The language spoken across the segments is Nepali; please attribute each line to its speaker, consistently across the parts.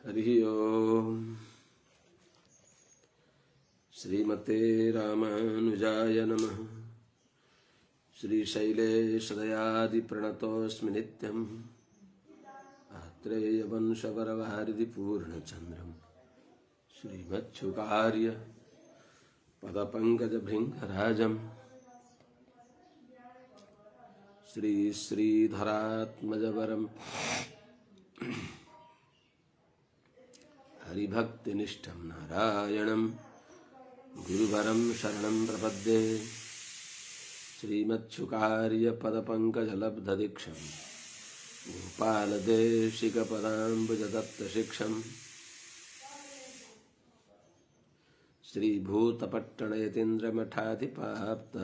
Speaker 1: हरि ओम। श्रीमते रामानुजाय नमः। श्रीशैलेशदयादिप्रणतोऽस्मि नित्यम्। आत्रेयवंशवरवारिधिपूर्णचन्द्रम् श्रीमच्छुकार्य पदपङ्कजभृङ्गराजम् श्रीधरात्मजवरम् हरिभक्तिनिष्ठं नारायणं गुरुवरं शरणं प्रपद्ये। श्रीमच्छुकार्य पदपङ्कजलब्धदीक्षं गोपालदेशिकपदाम्बुजदत्तशिक्षं श्रीभूतपट्टणयतीन्द्रमठाधिपाप्त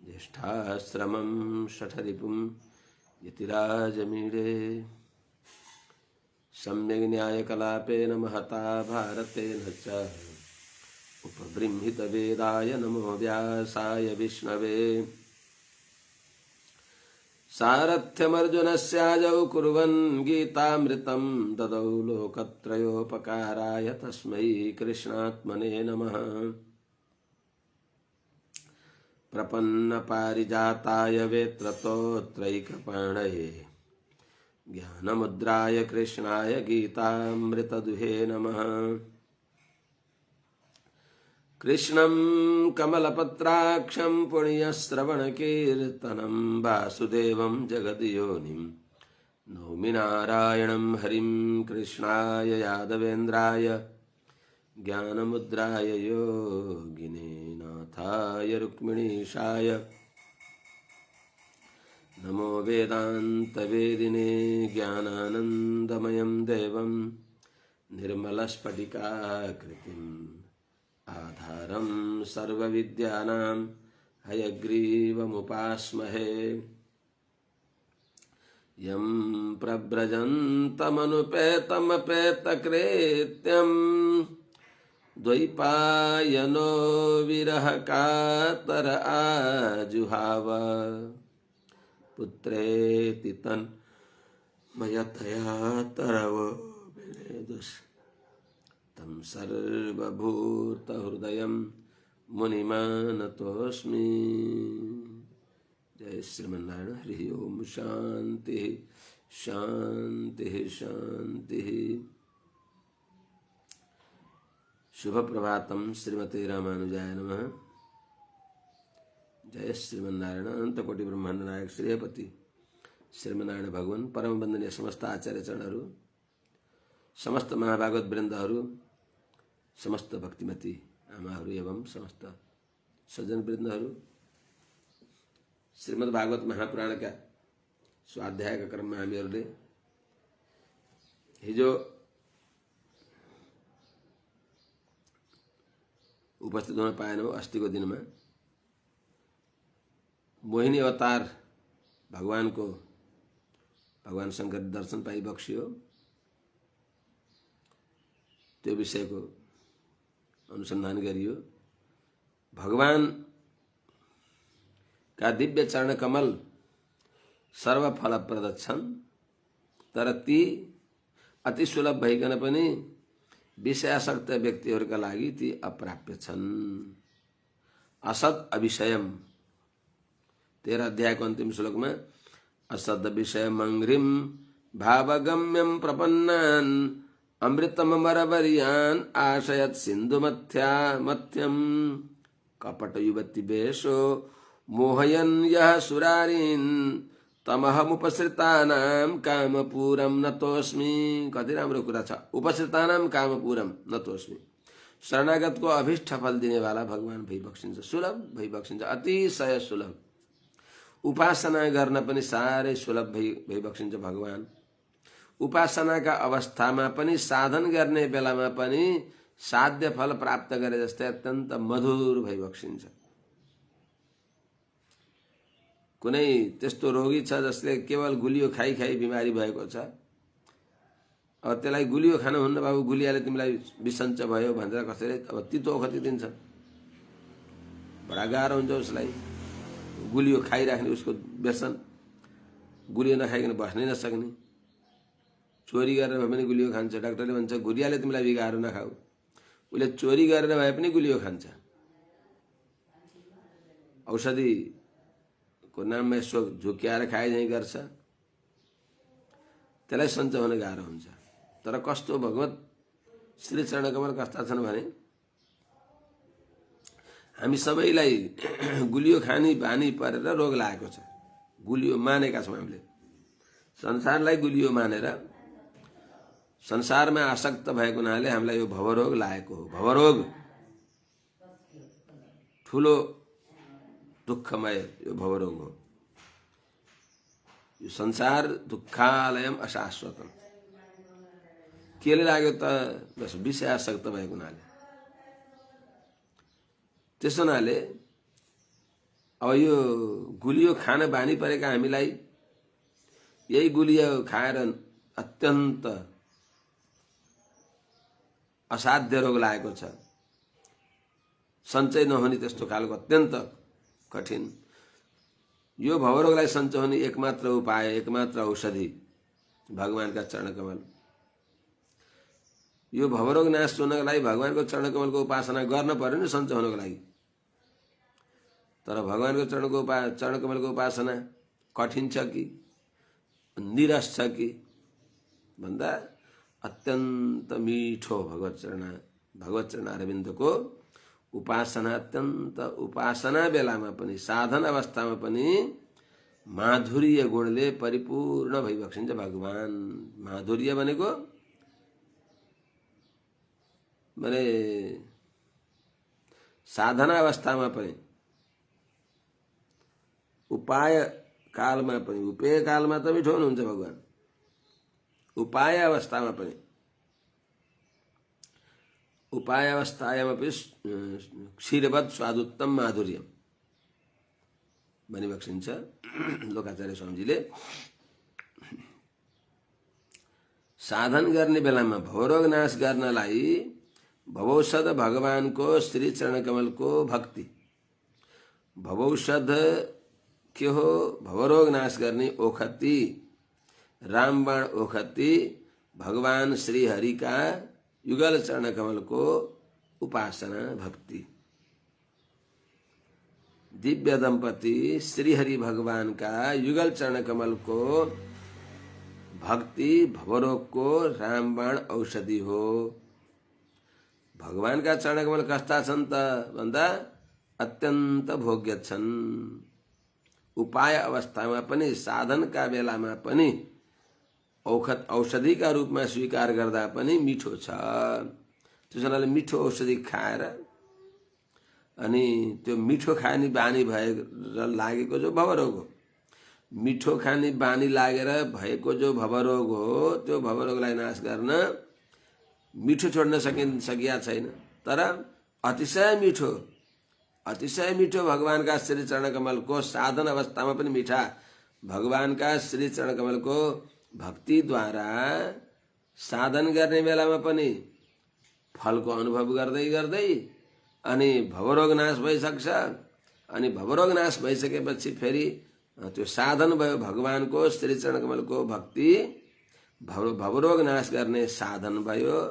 Speaker 1: ज्येष्ठाश्रमं शठरिपुं यतिराजमीडे। सम्यग् न्यायकलापेन महता भारतेन च उपबृंहितवेदाय नमो व्यासाय विष्णवे। सारथ्यमर्जुनस्याजौ कुर्वन् गीतामृतं ददौ लोकत्रयोपकाराय तस्मै कृष्णात्मने नमः। प्रपन्नपारिजाताय वेत्रतोत्रैकपाणये ज्ञानमुद्राय कृष्णाय गीतामृतदुहे नमः। कृष्णं कमलपत्राक्षं पुण्यश्रवणकीर्तनं वासुदेवं जगद्योनिं नौमि नारायणं हरिं। कृष्णाय यादवेन्द्राय ज्ञानमुद्राय योगिने नाथाय रुक्मिणीशाय नमो वेदान्तवेदिने। ज्ञानानन्दमयं देवं निर्मलस्फटिकाकृतिम् आधारं सर्वविद्यानां हयग्रीवमुपास्महे। यं प्रव्रजन्तमनुपेतमपेतकृत्यं द्वैपायनो विरहकातर आजुहाव। पुत्रेति तन्मयतया तरवो विनेदुस् तं सर्वभूतहृदयं मुनिमानतोऽस्मि। जय श्रीमन्नारायण। हरि ओम। शांति शांति शांति। शुभ प्रभातम। श्रीमते रामानुजाय नमः। जय श्रीमन्नारायण। अनंत कोटि ब्रह्मांड नायक श्रीपति श्रीमन्नारायण भगवान परम वंदनीय समस्त आचार्य चरणहरू, समस्त महाभागवत वृन्दहरू, समस्त भक्तिमती आमाहरू एवं समस्त सज्जन वृन्दहरू, श्रीमद् भागवत महापुराणका स्वाध्यायका क्रममा हामीहरूले हिजो उपस्थित हुन पाएनौँ। अस्तिको दिनमा मोहिनी अवतार भगवान शंकर दर्शन पाइबक्सियो। त्यो विषयको अनुसन्धान गरियो। भगवान का दिव्य चरण कमल सर्वफलप्रद छन्, तर ती अति सुलभ भइकन पनि विषयासक्त व्यक्तिहरूका लागि ती अप्राप्य छन्। असद अविषयम 13 अध्यायको अन्तिम श्लोकमा असद विषयमङ्घ्रिम भावगम्यम प्रपन्नान अमृतमरवर्यान आशयत सिन्धुमथ्यम कपट युवती वेशो मोहयन यः सुरारीन तमहमुपसृतानां कामपूरम नतोस्मि। कति राम्रो कुरा छ। उपसृतानां कामपूरम नतोस्मि। शरणागतको अभिष्ट फल दिने वाला भगवान भइबक्सिन्छ, सुलभ भइबक्सिन्छ, अतिशय सुलभ। उपासना गर्न पनि साह्रै सुलभ भइबक्सिन्छ भगवान। उपासनाका अवस्थामा पनि, साधन गर्ने बेलामा पनि साध्य फल प्राप्त गरे जस्तै अत्यन्त मधुर भइबक्सिन्छ। कुनै त्यस्तो रोगी छ जसले केवल गुलियो खाइ खाइ बिमारी भएको छ। अब त्यसलाई गुलियो खानु हुन्न बाबु, गुलियाले तिमीलाई बिसञ्च भयो भनेर कसैले अब तितो ओखती दिन्छ। बडा गाह्रो हुन्छ उसलाई गुलियो खाइराख्ने, उसको व्यसन, गुलियो नखाइकन बस्नै नसक्ने। चोरी गरेर भए पनि गुलियो खान्छ। डाक्टरले भन्छ गुलियाले तिमीलाई बिगाएर नखाऊ, उसले चोरी गरेर भए पनि गुलियो खान्छ। औषधिको नाममा यसो झुक्याएर खाए झैँ गर्छ, त्यसलाई सन्चो हुन गाह्रो हुन्छ। तर कस्तो भगवत श्री चरणकमल कस्ता छन् भने हामी सबैलाई गुलियो खाने बानी परेर रोग लागेको छ। गुलियो मानेका छौँ हामीले, संसारलाई गुलियो मानेर संसारमा आसक्त भएको हुनाले हामीलाई यो भवरोग लागेको हो। भवरोग ठुलो दुःखमय यो भवरोग हो। यो संसार दुःखालयम अशाश्वतम। केले लाग्यो त? बस विषय आसक्त भएको हुनाले। त्यसो हुनाले अब यो गुलियो खान बानी परेका हामीलाई यही गुलियो खाएर अत्यन्त असाध्य रोग लागेको छ, सञ्चय नहुने त्यस्तो खालको अत्यन्त कठिन। यो भवरोगलाई सञ्चय हुने एकमात्र उपाय, एकमात्र औषधि भगवानका चरणकमल। यो भवरोग नाश हुनको लागि भगवानको चरणकमलको उपासना गर्न पर्यो नि सञ्चय हुनको लागि। तर भगवानको चरणकमलको उपासना कठिन छ कि निरस छ कि भन्दा अत्यन्त मिठो भगवत चरण अरविन्दको उपासना। अत्यन्त उपासना बेलामा पनि, साधन अवस्थामा पनि माधुर्य गुणले परिपूर्ण भइबक्सिन्छ भगवान। माधुर्य भनेको माने साधना अवस्थामा पनि, उपाय कालमा पनि, उपेय कालमा त मिठो हुनुहुन्छ भगवान, उपाय अवस्थामा पनि, उपाय अवस्थायामपि क्षीरवत् स्वादुत्तम माधुर्यम भनिबक्सिन्छ लोकाचार्य स्वामीजीले। साधन गर्ने बेलामा भवरोग नाश गर्नलाई भवौषध भगवानको श्री चरणकमलको भक्ति। भवौषध के हो? भवरोग नाश गर्ने ओखती, रामबाण ओखती भगवान श्री हरि का युगल चरणकमलको उपासना भक्ति। दिव्य दंपति श्रीहरि भगवान का युगल चरणकमल को भक्ति भवरोग को रामबाण औषधि हो। भगवान का चरणकमल कस्ता छन् त भन्दा अत्यन्त भोग्य छन्। उपाय अवस्थामा पनि, साधनका बेलामा पनि, औषधि का रूपमा स्वीकार गर्दा पनि मिठो छ। त्यसैले मिठो औषधि खाएर अनि त्यो मिठो खाने बानी भएर लागेको जो भवरोग हो, मिठो खाने बानी लागेर भएको जो भवरोग हो, त्यो भवरोगलाई नाश गर्न मिठो छोड्न सकिया छैन। तर अतिशय मिठो भगवानका श्री चरणकमलको साधन अवस्थामा पनि मिठा, भगवानका श्री चरणकमलको भक्तिद्वारा साधन गर्ने बेलामा पनि फलको अनुभव गर्दै गर्दै अनि भवरोग नाश भइसक्छ। अनि भवरोग नाश भइसकेपछि फेरि त्यो साधन भयो भगवानको श्री चरणकमलको भक्ति, भवरोग नाश गर्ने साधन भयो।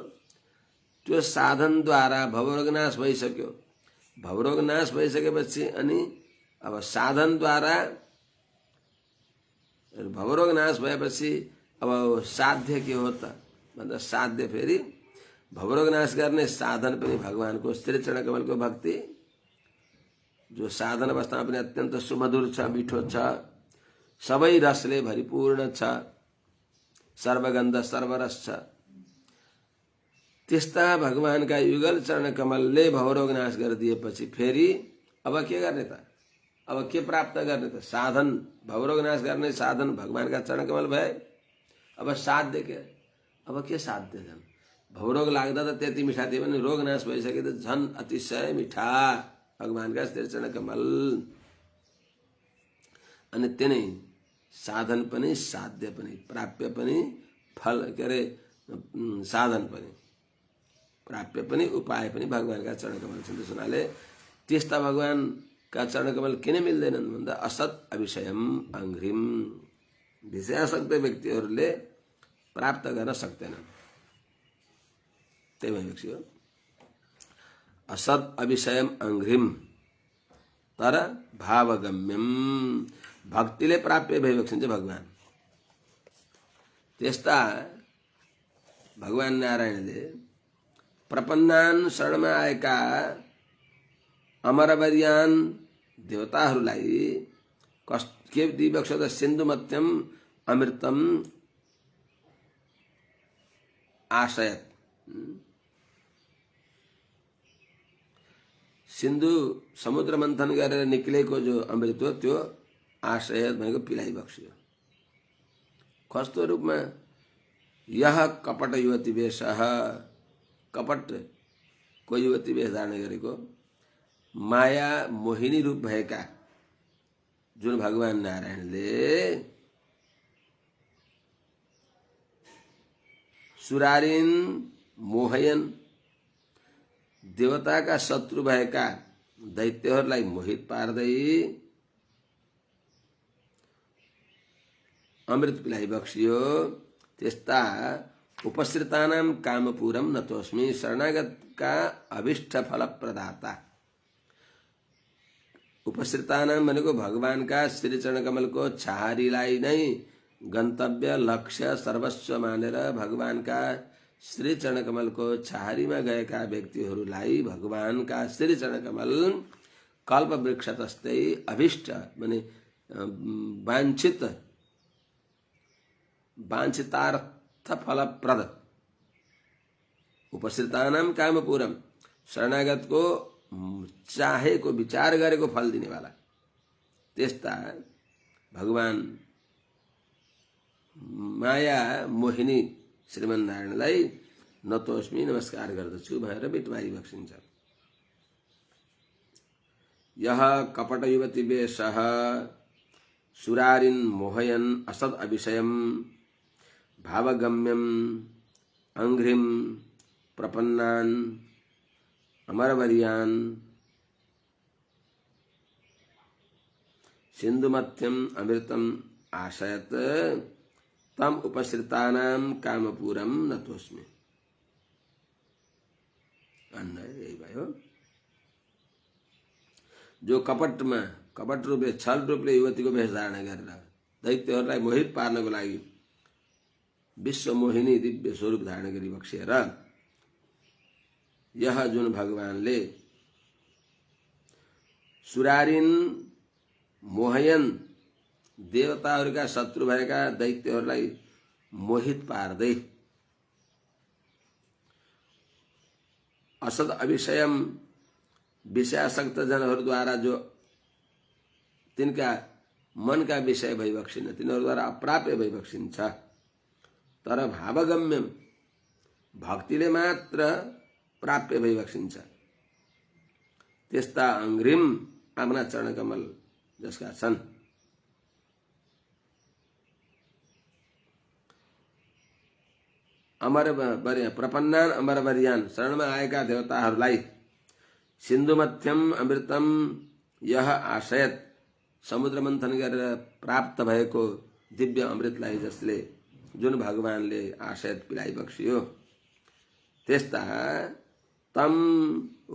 Speaker 1: त्यो साधनद्वारा भवरोग नाश भइसक्यो। भवरोग नाश भइसकेपछि अनि अब साधनद्वारा भवरोग नाश भएपछि अब साध्य के हो त भन्दा साध्य फेरि भवरोग नाश गर्ने साधन पनि भगवानको श्री चरणकमलको भक्ति, जो साधन अवस्थामा पनि अत्यन्त सुमधुर छ, मिठो छ, सबै रसले भरिपूर्ण छ, सर्वगन्ध सर्वरस छ। त्यस्ता भगवानका युगल चरणकमलले भवरोग नाश गरिदिएपछि फेरि अब के गर्ने त? अब के प्राप्त गर्ने त? साधन, भवरोग नाश गर्ने साधन भगवानका चरणकमल भए। अब साध्य के? अब के साध्य झन्? भवरोग लाग्दा त त्यति मिठा थियो भने रोग नाश भइसके त झन् अतिशय मिठा भगवानका श्री चरणकमल। अनि त्यनै साधन पनि, साध्य पनि, प्राप्य पनि, फल के अरे साधन पनि, प्राप्य पनि, उपाय पनि भगवानका चरणकमल छन्। त्यस हुनाले त्यस्ता भगवानका चरणकमल किन मिल्दैनन् भन्दा असत अविषयम अङ्घ्रिम, विषयासक्त व्यक्तिहरूले प्राप्त गर्न सक्दैन। त्यही भएपछि हो असद अविषयम अङ्घ्रिम तर भावगम्यम, भक्तिले प्राप्य भइबक्सिन्छ भगवान। त्यस्ता भगवान नारायणले प्रपन्नान शरणमा आएका अमरवर्यान देवताहरूलाई के दिइबक्छ त सिन्धुमत्यम अमृतम आशयत। सिन्धु समुद्र मन्थन गरेर निक्लेको जो अमृत हो त्यो आशयत भनेको पिलाइबक्स्यो। कस्तो रूपमा? यह कपट युवती वेश, कपट को युवती वेश धारण गरेको माया मोहिनी रूप भएका जुन भगवान नारायणले सुरारिन मोहयन, देवताका शत्रु भएका दैत्यहरूलाई मोहित पार्दै अमृत पिलाइबक्सियो। त्यस्ता उपसृतानाम कामपूरम नतोस्मि, शरणागतका अभिष्ट फल प्रदाता। उपसृतानाम भनेको भगवानका श्री चरण कमलको छहारीलाई नै गन्तव्य लक्ष्य सर्वस्व मानेर भगवानका श्री चरण कमलको छहारीमा गएका व्यक्तिहरूलाई भगवानका श्री चरण कमल कल्प वृक्ष जस्तै अभिष्ट माने वाञ्छितार्थ फलप्रद, उपसृतानाम कामपूरम, शरणागतको चाहेको विचार गरेको फल दिने वाला त्यस्ता भगवान माया मोहिनी श्रीमन नारायणलाई नतोस्मी नमस्कार गर्दछु भनेर बिटमारी बक्सिन्छ। यह कपट युवती वेशः सुरारिन मोहयन असद अविषयम भावगम्यम अंघ्रिम प्रपन्नान अमरवर्यान सिंधुमत्यम अमृतम आशयत तम उपसृतानाम कामपूरम नतोस्मि। यही भयो जो कपट रूपले छल रूपले युवतीको वेश धारण गरेर दैत्यहरूलाई मोहित पार्नको लागि विश्व मोहिनी दिव्य स्वरूप धारण गरी बक्सेर यह जुन भगवानले सुरारिन मोहयन देवताहरूका शत्रु भएका दैत्यहरूलाई मोहित पार्दै असद अविषयम विषयासक्त जनहरूद्वारा जो तिनका मनका विषय भइबक्सिन् तिनीहरूद्वारा अप्राप्य भइबक्सिन्छ तर भावगम्यम भक्तिले मात्र प्राप्य भइबक्सिन्छ त्यस्ता अंघ्रिम आफ्ना चरणकमल जसका छन् प्रपन्नान अमरवर्यान शरणमा आएका देवताहरूलाई सिन्धुमध्यम अमृतम यह आशयत समुद्र मन्थन गरेर प्राप्त भएको दिव्य अमृतलाई जसले जुन भगवानले आशयत पिलाइबक्सियो त्यस्ता तम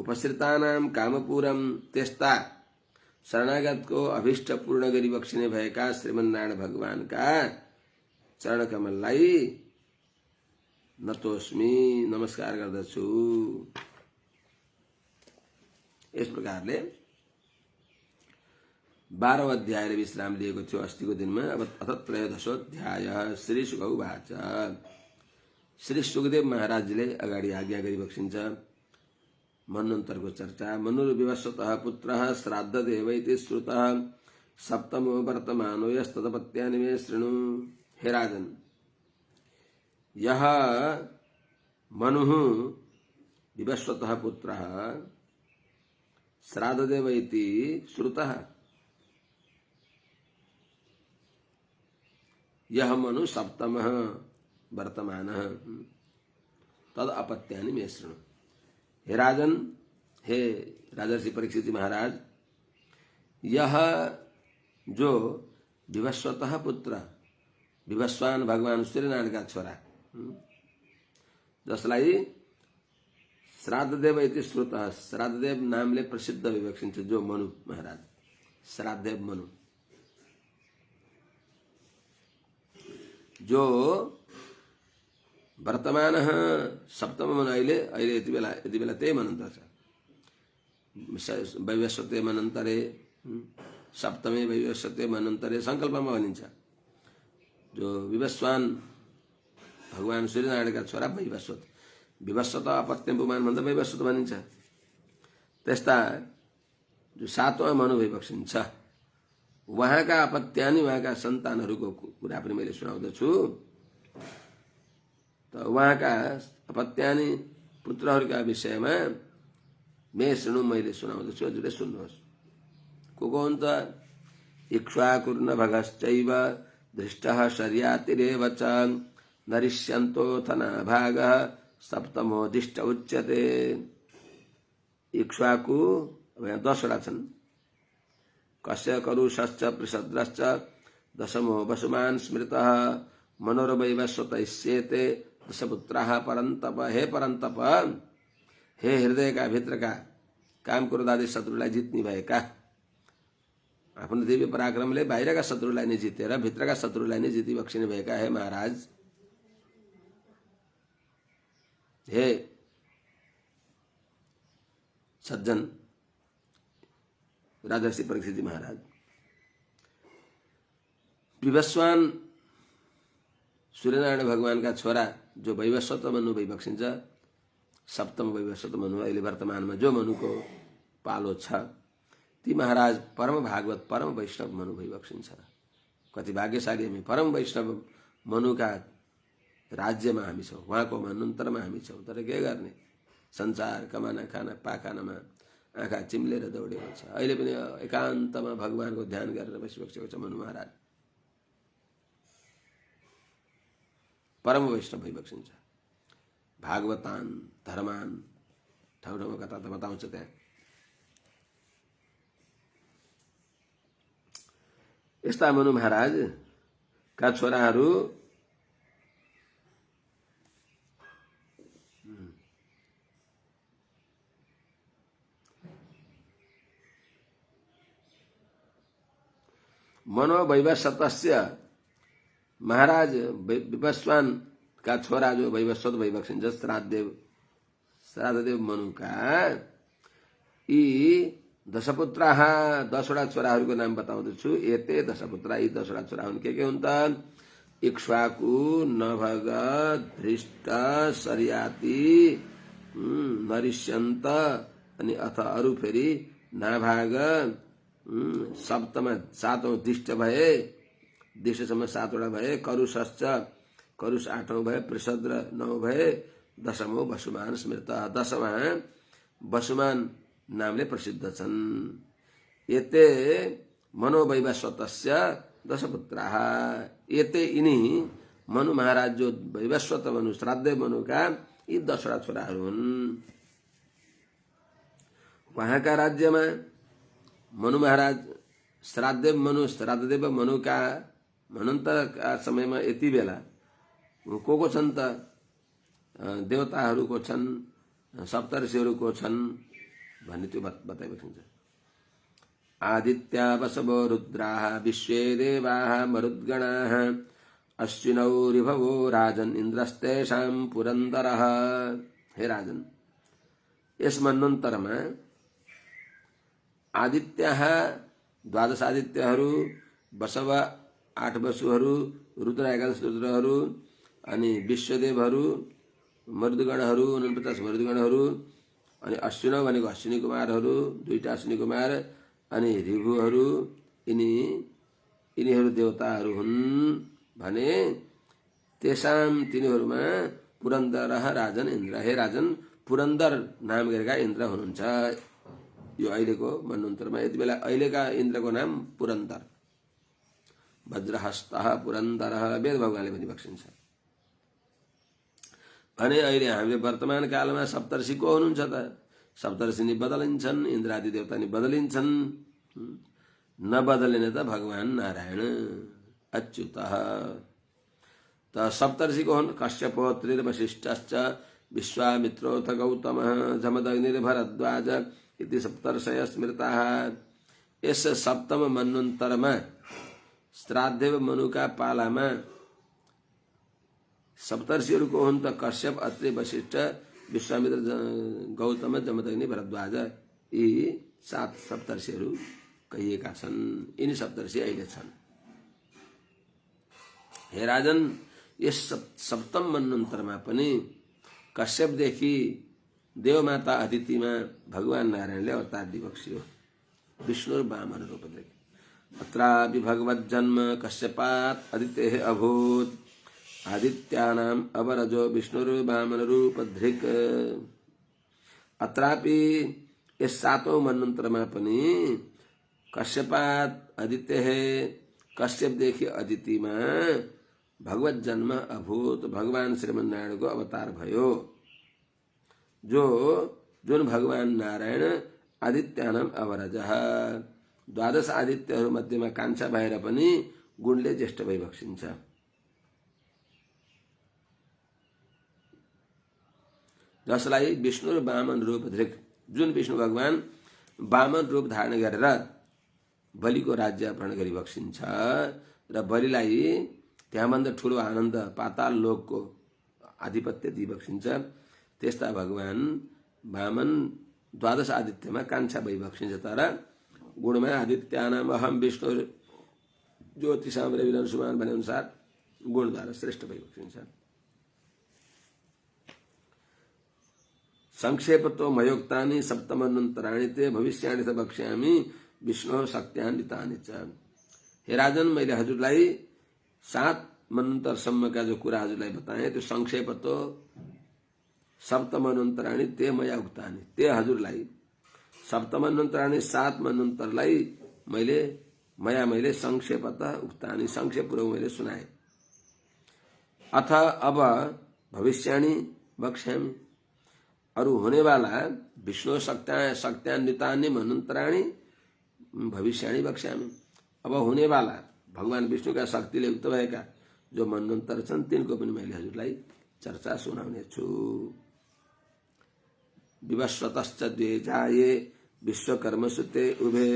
Speaker 1: उपसृतानाम कामपूरम त्यस्ता शरणागतको अभिष्ट पूर्ण गरी बक्सिने भएका श्रीमन्नारायण भगवानका चरणकमललाई नतोस्मी नमस्कार गर्दछु। यस प्रकारले 12औं अध्यायले विश्राम लिएको थियो अस्तिको दिनमा। अब अथ त्रयोदशोऽध्याय श्री शुक उवाच। श्री सुखदेव महाराजले अगाडि आज्ञा गरी बक्सिन्छ मन्वन्तरको चर्चा। मनुर्विवस्वतः पुत्रः श्राद्ध देवैति श्रुतः सप्तमो वर्तमानो यस्तदपत्यानि मे शृणु। हे राजन, यह मनुः विवस्वतः पुत्रः श्राद्धदेव इति श्रुतः, यह मनु सप्तमः वर्तमानः तद अपत्यानि मे शृणु। हे राजन, हे राजर्षि परीक्षित महाराज, यह जो विवस्वतः पुत्र विवस्वान भगवान सूर्यनारायण का छोरा जसलाई श्राद्धदेव इति श्रुतः, श्राद्धदेव नामले प्रसिद्ध विवक्षिन्छ जो मनु महाराज, श्राद्धदेव मनु, जो वर्तमान सप्तम मनु, अहिले यति बेला त्यही मन्त्र छ, वैवस्वते मनन्तरे, सप्तमे वैवस्वते मनन्तरे संकल्पमा भनिन्छ। जो विवस्वान भगवान सूर्यनारायणका छोरा वैवस्वत, विवस्वत अपत्य पुमान भन्दा वैवस्वत भनिन्छ। त्यस्ता जो सातवां मनु विवक्षिन्छ, उहाँका अपत्यानि, उहाँका सन्तानहरूको कुरा पनि मैले सुनाउँदछु। त उहाँका अपत्यानि पुत्रहरूका विषयमा मे शृणु, मैले सुनाउँदछु, हजुरले सुन्नुहोस्। को हुन् त? इक्ष्वाकुर्न भगश्चैव दृष्टः शर्यातिरेव च नरिष्यन्तोऽथ नाभागः सप्तमोदिष्ट उच्यते। इक्ष्वाकु अब यहाँ 10वटा छन्। कस्य करुषश्च पृषद्रश्च दशमो वसुमान् स्मृतः मनोरवैवस्वतैस्येते दशपुत्राः परन्तप। हे परन्तप, हे हृदयका भित्रका काम क्रोधादि शत्रुलाई जित्ने भएका, आफ्नो दिव्य पराक्रमले बाहिरका शत्रुलाई नै जितेर भित्रका शत्रुलाई नै जितिबक्सिने भएका हे महाराज, हे सज्जन राजर्षि परीक्षित महाराज, विवस्वान सूर्यनारायण भगवानका छोरा जो वैवस्वत मनु विवक्षिन्छ, सप्तम वैवस्वत मनु, अहिले वर्तमानमा जो मनुको पालो छ, ती महाराज परम भागवत परम वैष्णव मनु विवक्षिन्छ। कति भाग्यशाली हामी, परम वैष्णव मनुका राज्यमा हामी छौँ, उहाँको मन्वन्तरमा हामी छौँ। तर के गर्ने, संसार कमाना खाना पाखानामा आँखा चिम्लेर दौडेको छ। अहिले पनि एकान्तमा भगवानको ध्यान गरेर बसिबसेको छ मनु महाराज, परम वैष्णव विवक्षिन्छ। भागवतान धर्मान ठाउँ ठाउँमा कथा त बताउँछ। त्यहाँ यस्ता मनु महाराज का छोराहरू मनो वैवस्वतस्य, महाराज विवस्वान का छोरा जो वैवस्वत विवक्षिन्छ, श्राद्धदेव मनुका यी दशपुत्राः 10वटा छोराहरूको नाम बताउँदछु। एते दशपुत्रा, यी 10वटा छोरा हुन्। के हुन् त? इक्ष्वाकु, नभग, धृष्ट, शर्याति, नरिष्यन्त, अनि अथ अरू फेरि नाभाग, सप्तमा 7औं दिष्ट भए, दिष्टसम्म 7वटा भए, करुषश्च, करुष 8औं भए, पृषद्र 9 भए, दशमो वसुमान स्मृत, 10मा वसुमान नामले प्रसिद्ध छन्। एते मनोवैवस्वतस्य दशपुत्राः, एते यिनी मनु महाराज जो वैवस्वत मनु श्राद्धदेव मनुका यी 10वटा छोराहरू हुन्। उहाँका राज्यमा मनु महाराज श्राद्धदेव मनुका मनन्तरका समयमा यति बेला को छन् त? देवताहरूको छन्, सप्तऋषिहरूको छन् भन्ने त्यो बताइएको छ। आदित्या वसवो रुद्राः विश्वे देवाः मरुद्गणाः अश्विनौ ऋभवो राजन् इन्द्रस्तेषां पुरन्दरः। हे राजन, यस मन्वन्तरमा आदित्याः 12 आदित्यहरू, वसव 8 वसुहरू, रुद्र 11 रुद्रहरू, अनि विश्वदेवहरू, मरुदगणहरू 49 मरुदगणहरू, अनि अश्विन भनेको अश्विनी कुमारहरू 2टा अश्विनी कुमार, अनि ऋभुहरू, यिनीहरू देवताहरू हुन् भने तेषां तिनीहरूमा पुरन्दरः राजन इन्द्र। हे राजन, पुरन्दर नाम गरेका इन्द्र हुनुहुन्छ। यो अहिलेको मन्वन्तरमा यति बेला अहिलेका इन्द्रको नाम पुरन्दर, वज्रहस्तः पुरन्दरः, वेद भगवानले पनि बक्सिन्छ भने अहिले हामीले वर्तमान कालमा सप्तर्षि को हुनुहुन्छ त? सप्तर्षि नि बदलिन्छन्, इन्द्रादि देवता नि बदलिन्छन्, नबदलिने त भगवान नारायण अच्युतः। त सप्तर्षि को हुन् कश्यपोत्रिर्वशिष्ठश्च विश्वामित्रोऽथ गौतमः जमदग्निर्भरद्वाज इति सप्तर्षयः स्मृताः। यस सप्तम मन्वन्तरमा श्राद्धेव मनुका पालामा सप्तर्षिहरूको हुन् त कश्यप, अत्रि, वशिष्ठ, विश्वामित्र, गौतम, जमदग्नि, भरद्वाज यी 7 सप्तर्षिहरू कहिएका छन्। यिनी सप्तर्षि अहिले छन्। हे राजन, यस सप्तम मन्वन्तरमा पनि कश्यपदेखि देवमाता अदितिमा भगवान नारायणले अवतार दिइबक्सियो विष्णु र वामन रूपले। अत्रापि भगवत जन्म कश्यपात् अदितेः अभूत् आदित्यानाम अवरजो विष्णुर्वामन रूप धृक। अत्रापि यस 7औं मन्वन्तरमा पनि कश्यपात् अदितेः कश्यपदेखि अदितिमा भगवत जन्म अभूत भगवान श्रीमन्नारायणको अवतार भयो। जुन भगवान नारायण आदित्यानाम अवरजः 12 आदित्यहरू मध्येमा कान्छा भएर पनि गुणले ज्येष्ठ भई बक्सिन्छ। जसलाई विष्णु र वामन रूप धृक, जुन विष्णु भगवान वामन रूप धारण गरेर बलिको राज्य अपहरण गरी बक्सिन्छ र बलिलाई त्यहाँभन्दा ठुलो आनन्द पाताल लोकको आधिपत्य दिइबक्सिन्छ। त्यस्ता भगवान वामन 12 आदित्यमा कान्छा भई बक्सिन्छ, तर गुणमा आदित्यानाम अहम विष्णु ज्योतिषाम रविरन सुमान भने अनुसार गुणद्वारा श्रेष्ठ भई बक्सिन्छ। संक्षेपतो मयोक्तानि सप्तमन्वन्तराणि ते भविष्याणि च वक्ष्यामि विष्णु शक्त्यान्वितानि च। हे राजन, मैले हजुरलाई 7 मन्वन्तरसम्मका जो कुरा हजुरलाई बताएँ त्यो संक्षेपतो सप्तमन्वन्तराणि ते मया उक्तानि, ते हजुरलाई सप्तमन्वन्तराणि 7 मन्वन्तरलाई मैले संक्षेपतः उक्तानि संक्षेपपूर्वक मैले सुनाए। अथ अब भविष्याणि वक्ष्यामि, अरु होनेवाला विष्णु शक्त्यान्वितानि मन्वन्तराणि भविष्याणि वक्ष्यामि। अब होनेवाला भगवान विष्णु का शक्तिले युक्त भएका जो मन्वन्तर छन् तिनको पनि मैले हजुरलाई चर्चा सुनाउने छु। विवस्वतश्च द्वे जाये विश्वकर्मसु ते उभे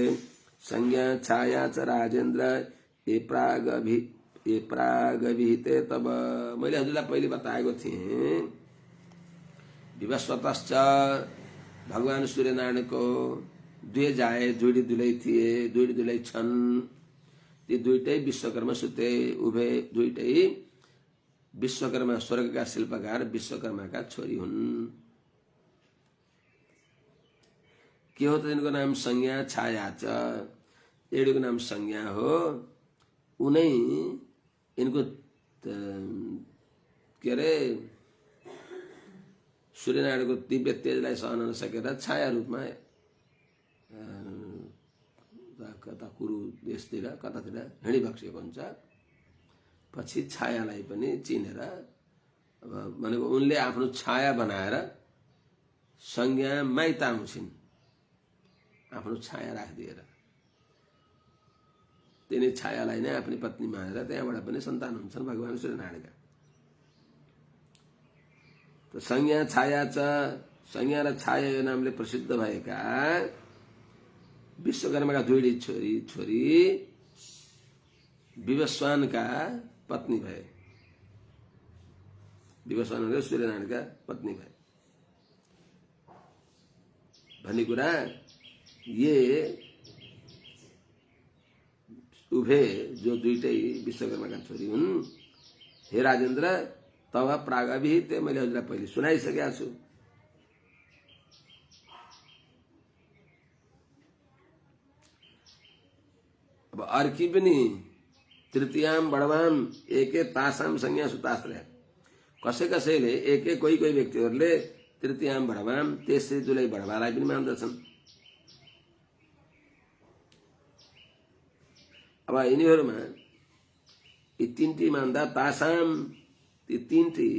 Speaker 1: संज्ञा छाया च राजेन्द्र ये प्रागभिहिते तब। मैले हजुरलाई पहिले बताएको थिएँ विवस्वतश्च भगवान सूर्यनारायणको 2 जाए, दुईटी दुलै थिए, दुईटी दुलै छन्। ती दुईटै विश्वकर्मा सुते उभे, दुईटै विश्वकर्मा स्वर्गका शिल्पकार विश्वकर्माका छोरी हुन्। के हो त तिनको नाम? संज्ञा छाया च। एउटीको नाम संज्ञा हो, उनै यिनको के अरे सूर्यनारायणको दिव्य तेजलाई सहन नसकेर छाया रूपमा कता कुरु देशतिर कतातिर हिँडिबक्सेको हुन्छ। पछि छायालाई पनि चिनेर अब भनेको उनले आफ्नो छाया बनाएर संज्ञा माइत आउँछिन्, आफ्नो छाया राखिदिएर तिनी छायालाई नै आफ्नो पत्नी मानेर त्यहाँबाट पनि सन्तान हुन्छन् भगवान सूर्यनारायणका। त संज्ञा छाया च, संज्ञा र छाया यो नामले प्रसिद्ध भएका विश्वकर्माका दुईटी छोरी विवस्वानका पत्नी भए। विवस्वान भनेको सूर्यनारायणका पत्नी भए भन्ने कुरा ये उभे जो दुईटै विश्वकर्माका छोरी हुन्। हे राजेन्द्र, तब प्रागभिहित मैले हजुरलाई पहिले सुनाइसकेका छु। अब अर्की पनि तृतीयाम बडवाम एके तासाम संज्ञा सुतास्त्र। कसैले कोही व्यक्तिहरूले तृतीयाम बडवाम तेस्री दुलै बडवालाई पनि मान्दछन्। अब यिनीहरूमा यी तीनटी मान्दा तासाम ती तीनटी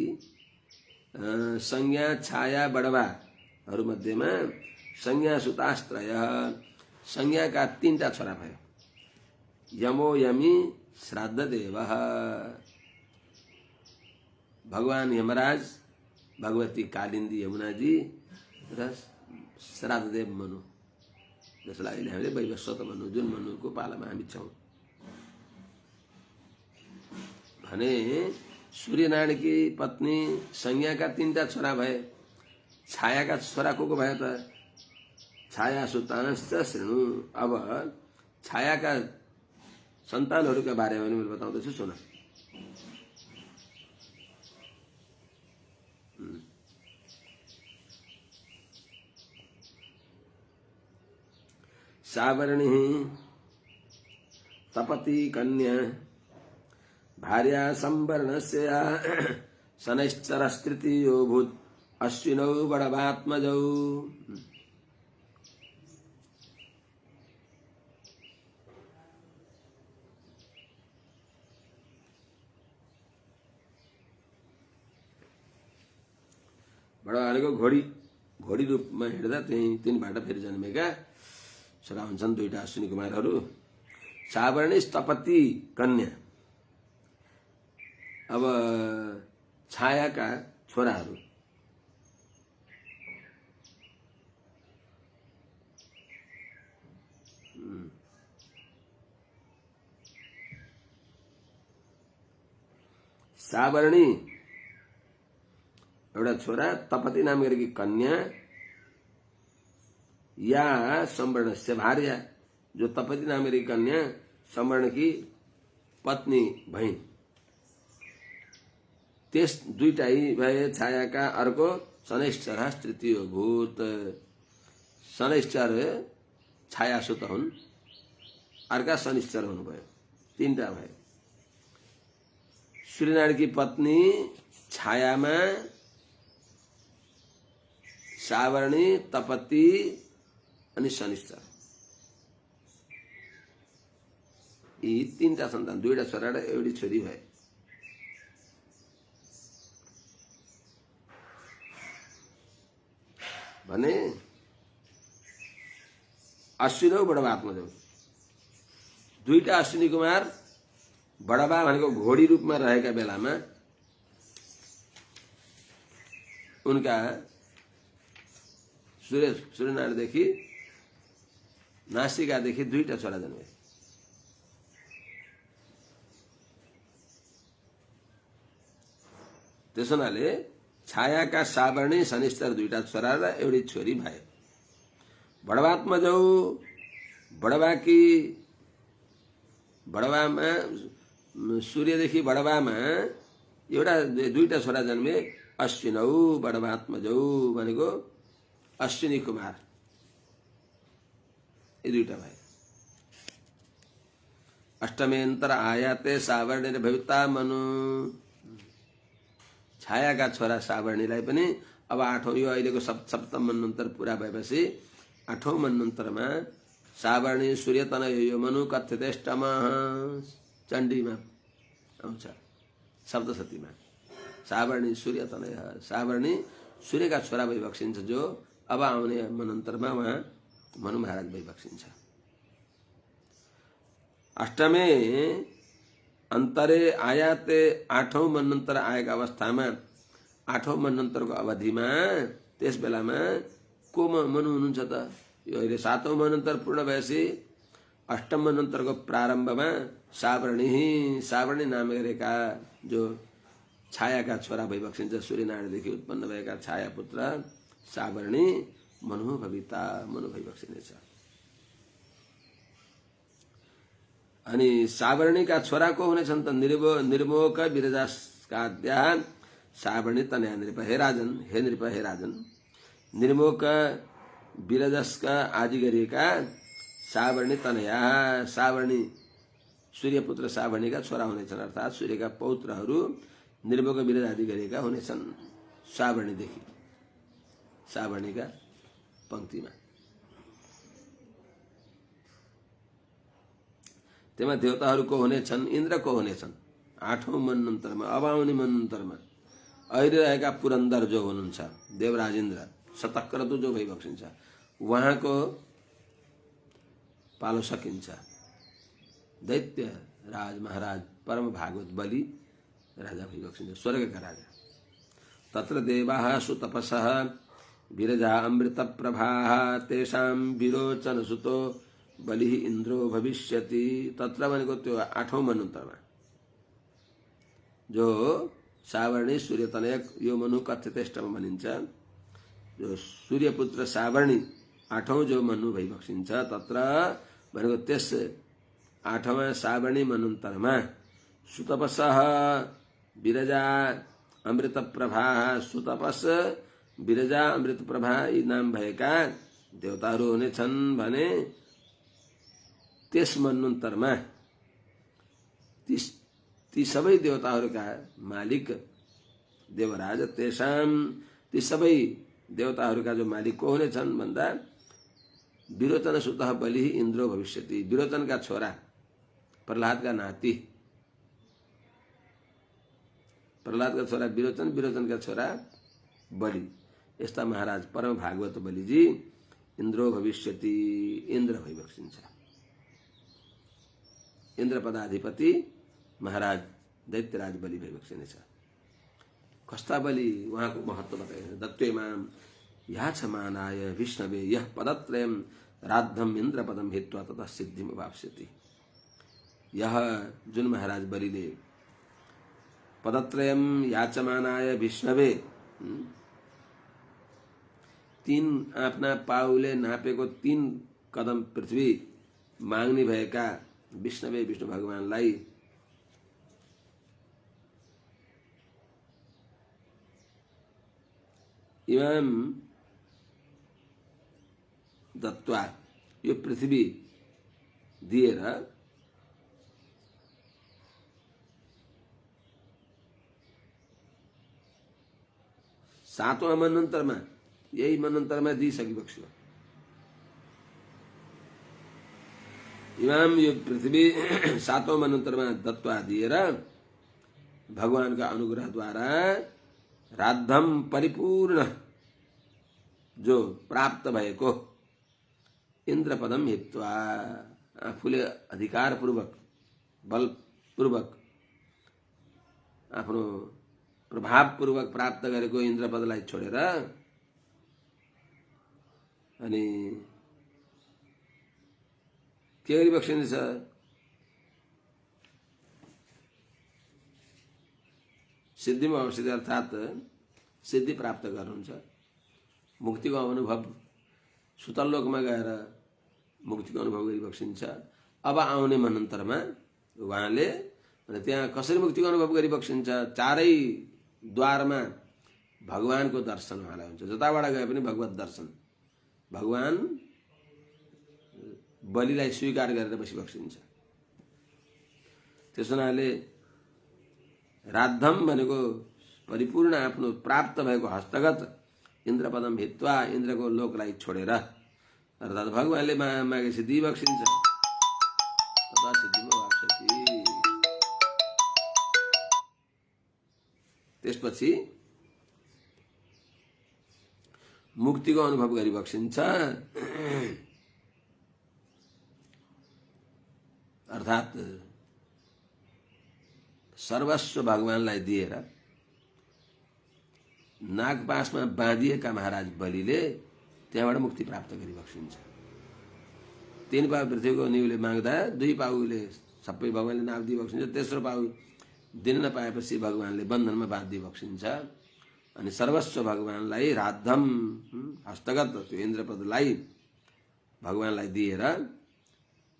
Speaker 1: संज्ञा छाया बडवाहरू मध्येमा संज्ञा सुतास्त्रय संज्ञाका 3टा छोरा भए। यमो यमी श्राद्ध देव भगवान यमराज, भगवती कालिन्दी यमुना जी र श्राद्धदेव मनु, जसलाई अहिले हामीले वैवस्वत मनु, जुन मनुको पालामा हामी छौँ भने सूर्यनारायणकी पत्नी संज्ञाका 3टा छोरा भए। छायाका छोरा को भए त? छाया सुतांश्च शृणु। अब छायाका सन्तानहरूका बारेमा पनि मैले बताउँदैछु, सुन। सावर्णी तपति कन्या भार्या संवर्णस्य शनैश्चरस्तृतीयो भूत् अश्विनौ बडवात्मजौ। बडा भनेको घोडी, घोडी रूपमा हिँड्दा त्यही 3बाट फेरि जन्मेका छोरा हुन्छन् 2टा अश्विनी कुमारहरू। सावर्णी तपति कन्या। अब छायाका छोराहरू सावर्णी एउटा छोरा, तपति नाम गरेकी कन्या, या संवर्णस्य भार्या, जो तपति नाम गरेकी कन्या संवर्ण की पत्नी भइन्। त्यस 2टा भए छायाका। अर्को शनैश्चर तृतीय भूत। शनैश्चर छायासुत हुन्, अर्का शनिश्चर हुनुभयो। 3टा भए। सूर्यनारायणकी पत्नी छायामा सावर्णी, तपति अनि शनिश्चर, यी 3टा सन्तान, 2टा छोरा र एउटी छोरी भए। भने अश्विनौ बडवात्मजौ, 2टा अश्विनी कुमार, बडबा भनेको घोडी रूपमा रहेका बेलामा उनका सूर्यनारायणदेखि नासिकादेखि 2टा छोरा जन्मे। त्यसो हुनाले छायाका सावर्णी, शनिश्चर 2टा छोरा र एउटी छोरी भए। बडवात्मजौ, बडवामा सूर्यदेखि बडवामा 2टा छोरा जन्मे। अश्विनौ बडवात्मजौ भनेको अश्विनी कुमार, यी 2टा भए। अष्टमेन्तर आयाते सावर्णी र भविता मनु। छायाका छोरा सावर्णीलाई पनि अब 8औं, यो अहिलेको सप्तम मन्वन्तर पुरा भएपछि 8औं मन्वन्तरमा सावर्णी सूर्यतनय यो मनु कथ्यतेष्टमः, चण्डीमा आउँछ सप्तशतीमा। सावर्णी सूर्यतनय, सावर्णी सूर्यका छोरा भइबक्सिन्छ, जो अब आउने मन्वन्तरमा उहाँ मनु महाराज भइबक्सिन्छ। अष्टमे अन्तरे आयाते 8औं मन्वन्तर आएका अवस्थामा, 8औं मन्वन्तरको अवधिमा, त्यस बेलामा को मनु हुनुहुन्छ त? यो अहिले 7औं मन्वन्तर पूर्ण भएपछि 8म मन्वन्तरको प्रारम्भमा सावर्णी नाम गरेका जो छायाका छोरा भइबक्सिन्छ, सूर्यनारायणदेखि उत्पन्न भएका छाया पुत्र सावर्णी मनु भविता, मनु भइबक्सिनेछ। अनि सावर्णीका छोरा को हुनेछन् त? निर्मोक विरजास्काद्या सावर्णी तनया नृप। हे राजन, हे नृप, हे राजन, निर्मोक विरजस्का आदि गरिएका सावर्णी तनया, सावर्णी सूर्यपुत्र सावर्णीका छोरा हुनेछन्, अर्थात् सूर्यका पौत्रहरू निर्मोक विरज आदि गरिएका हुनेछन् सावर्णीदेखि, सावर्णीका पंक्तिमा। तेमा देवताहरू को हुनेछन्? इन्द्र को हुनेछन् 8औं मन्वन्तरमा। अब आउने मन्वन्तरमा अहिले रहेका पुरन्दर जो हुनुहुन्छ, देवराज इन्द्र, शतक्रतु जो भइबक्सिन्छ, उहाँको पालो सकिन्छ। दैत्य राज महाराज परम भागवत बलि राजा भइबक्सिन्छ, स्वर्गका राजा। तत्र देवाः सुतपसः विरजा अमृत प्रभाः तेषां विरोचन सुतो बलिः इन्द्रो भविष्यति। तत्र भनेको त्यो 8औं मन्वन्तरमा जो सावर्णी सूर्यतनयक यो मनु कथ्यतेष्टमा भनिन्छ। जो सूर्यपुत्र सावर्णी 8औं जो मनु भइबक्सिन्छ तत्र भनेको त्यस 8औं सावर्णी मन्वन्तरमा सुतपसः विरजा अमृत प्रभा, सुतपस विरजा अमृत प्रभा यी नाम भएका देवताहरू हुनेछन् भने त्यस मन्वन्तरमा ती सबै देवताहरूका मालिक देवराज, तेषाम ती सबै देवताहरूका जो मालिक को हुनेछन् भन्दा विरोचन सुतः बलिः इन्द्रो भविष्यति। विरोचनका छोरा प्रहलादका नाति, प्रहलादका छोरा विरोचन, विरोचनका छोरा बलि, यस्ता महाराज परम भागवत बलिजी इन्द्रो भविष्यति, इन्द्र भइबक्सिन्छ। इन्द्र पदाधिपति महाराज दैत्यराज बलि भइबक्सिनेछ। कस्ता बलि, उहाँको महत्व बताइन्छ। दत्वेमाम याचमानाय विष्णवे यः पदत्रयम् राद्धम इन्द्र पदम हित्वा ततः सिद्धिम वाप्स्यति। यह जुन महाराज बलिले पदत्रयम याचमानाय विष्णवे, 3 आफ्ना पाउले नापेको 3 कदम पृथ्वी माग्ने भएका विष्णवे, विष्णु भगवानलाई इमाम दत्वा यो पृथ्वी दिएर सातौं मन्वन्तरमा, यही मन्वन्तरमा दिइसकिबक्स्यो। इमाम यो पृथ्वी 7औं मन्वन्तरमा दत्वा दिएर भगवानका अनुग्रहद्वारा राद्धम परिपूर्ण जो प्राप्त भएको इन्द्रपदम हित्वा, आफूले अधिकारपूर्वक बलपूर्वक आफ्नो प्रभावपूर्वक प्राप्त गरेको इन्द्रपदलाई छोडेर अनि के गरिबक्सिन्छ, सिद्धिमा अवस्थित, अर्थात् सिद्धि प्राप्त गर्नुहुन्छ। मुक्तिको अनुभव, सुतल्लोकमा गएर मुक्तिको अनुभव गरिबक्सिन्छ। अब आउने मन्वन्तरमा उहाँले त्यहाँ कसरी मुक्तिको अनुभव गरिबक्सिन्छ, 4 द्वारमा भगवानको दर्शन उहाँलाई हुन्छ। जताबाट गए पनि भगवत दर्शन, भगवान बलिलाई स्वीकार गरेर बसिबक्सिन्छ। त्यस हुनाले राद्धम भनेको परिपूर्ण आफ्नो प्राप्त भएको हस्तगत इन्द्रपदम हित्वा, इन्द्रको लोकलाई छोडेर, अर्थात् भगवानले मागे सिद्धि बक्सिन्छ। तथा सिद्धिमा वाप्स्यति। त्यसपछि मुक्तिको अनुभव गरिबक्सिन्छ। अर्थात् सर्वस्व भगवानलाई दिएर नागपासमा बाँधिएका महाराज बलिले त्यहाँबाट मुक्ति प्राप्त गरिबक्सिन्छ। 3 पाउ पृथ्वीको निउले माग्दा 2 पाउले सबै भगवानले नाप दिइबक्सिन्छ। तेस्रो पाउ दिन नपाएपछि भगवानले बन्धनमा बाँधिदिइबक्सिन्छ। अनि सर्वस्व भगवानलाई राद्धम हस्तगत त्यो इन्द्रपदलाई भगवानलाई दिएर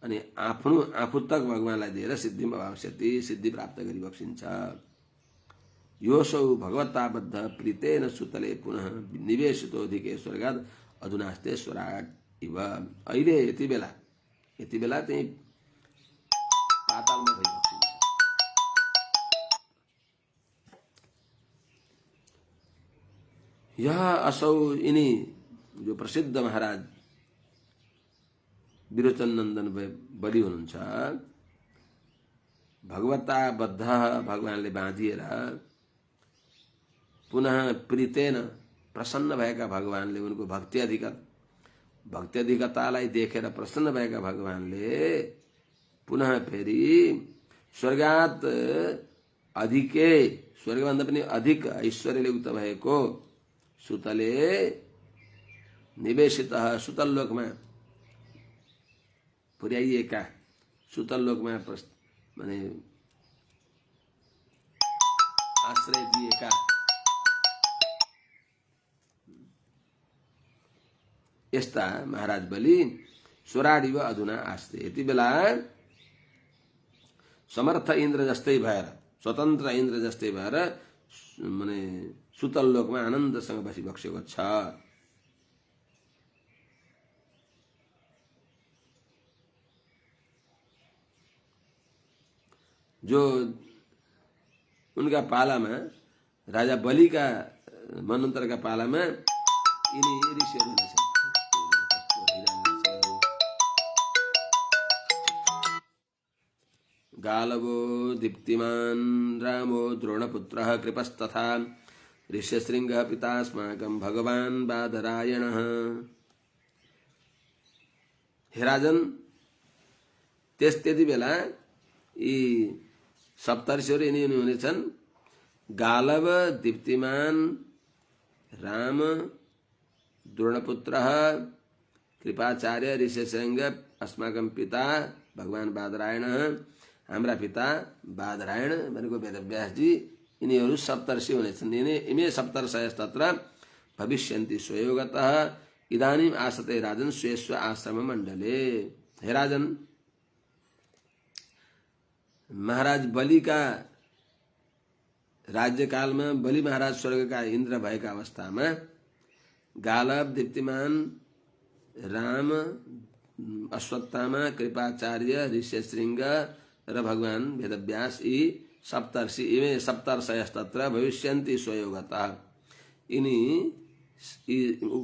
Speaker 1: अनि आफू तक भगवानलाई दिएर सिद्धिमा वाप्स्यति, सिद्धि प्राप्त गरिबक्सिन्छ। योसौ भगवताबद्ध प्रीतेन सुतले पुनः निवेशितोधिके स्वर्गात् अधुनास्ते स्वराट इव। अहिले यति बेला त्यही पातालमा भइबक्सिन्छ। यह असौ, यिनी जो प्रसिद्ध महाराज विरोचन नन्दन बलि हुनुहुन्छ, भगवता बद्ध, भगवानले बाँधिएर पुनः प्रीतेन प्रसन्न भएका भगवानले, उनको भक्ति अधिकतालाई देखेर प्रसन्न भएका भगवानले पुनः फेरि स्वर्गात अधिके स्वर्गभन्दा पनि अधिक ऐश्वर्यले युक्त भएको सुतले निवेशित सुतल लोकमा पुर्याइएका सुतल लोकमा माने आश्रय दिएका यस्ता महाराज बलि स्वराडिव अधुना आस्ते। यति बेला समर्थ इन्द्र जस्तै भएर स्वतन्त्र इन्द्र जस्तै भएर माने सुतल लोकमा आनन्दसँग बसिबक्सेको छ। जो उनका पालामा राजा बलिका मनोन्तरका पालामा यिनी ऋषिहरू हुनेछन्। गालवो दीप्तिमान रामो द्रोणपुत्रः कृपस्तथा ऋष्यशृङ्गः पितास्माकं भगवान् बादरायणः। हे राजन, त्यति बेला यी सप्तर्षिहरू यिनी हुनेछन्। गालव दीप्तिमान राम द्रोणपुत्रः कृपाचार्य ऋष्यशृङ्ग अस्माकं पिता भगवान् बादरायणः। हाम्रा पिता बादरायण भनेको वेदव्यासजी, यिनीहरू सप्तर्षि हुनेछन्। इमे सप्तर्षयस्तत्र भविष्यन्ति स्वयोगतः इदानीम् आसते राजन स्वेस्व आश्रम मण्डले। हे राजन, महाराज बलि का राज्यकालमा बलि महाराज स्वर्गका इन्द्र भएका अवस्थामा गालव दीप्तिमान राम अश्वत्थामा कृपाचार्य ऋष्यशृङ्ग र भगवान वेदव्यास यी सप्तर्षि इमे सप्तर्षयस्तत्र भविष्यन्ति स्वयोगतः। यिनी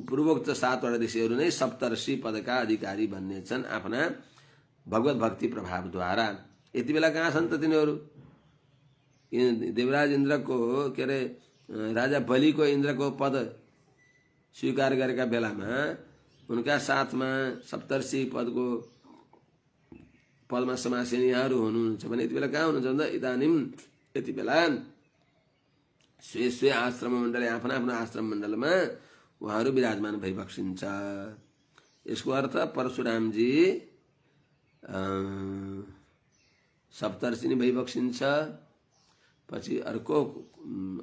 Speaker 1: पूर्वोक्त 7 वटा ऋषिहरू नै सप्तर्षि पदका अधिकारी बन्नेछन् आफ्ना भगवत भक्ति प्रभावद्वारा। यति बेला कहाँ छन् त तिनीहरू? देवराज इन्द्रको के अरे राजा बलिको इन्द्रको पद स्वीकार गरेका बेलामा उनका साथमा सप्तर्षि पदको पदमा समासीनीहरू हुनुहुन्छ भने यति बेला कहाँ हुनुहुन्छ भन्दा इदानीम यति बेला स्वे स्वे आश्रम मण्डल आफ्ना आफ्ना आश्रम मण्डलमा उहाँहरू विराजमान भइबक्सिन्छ। यसको अर्थ परशुरामजी सप्तर्षि नै भइबक्सिन्छ। पछि अर्को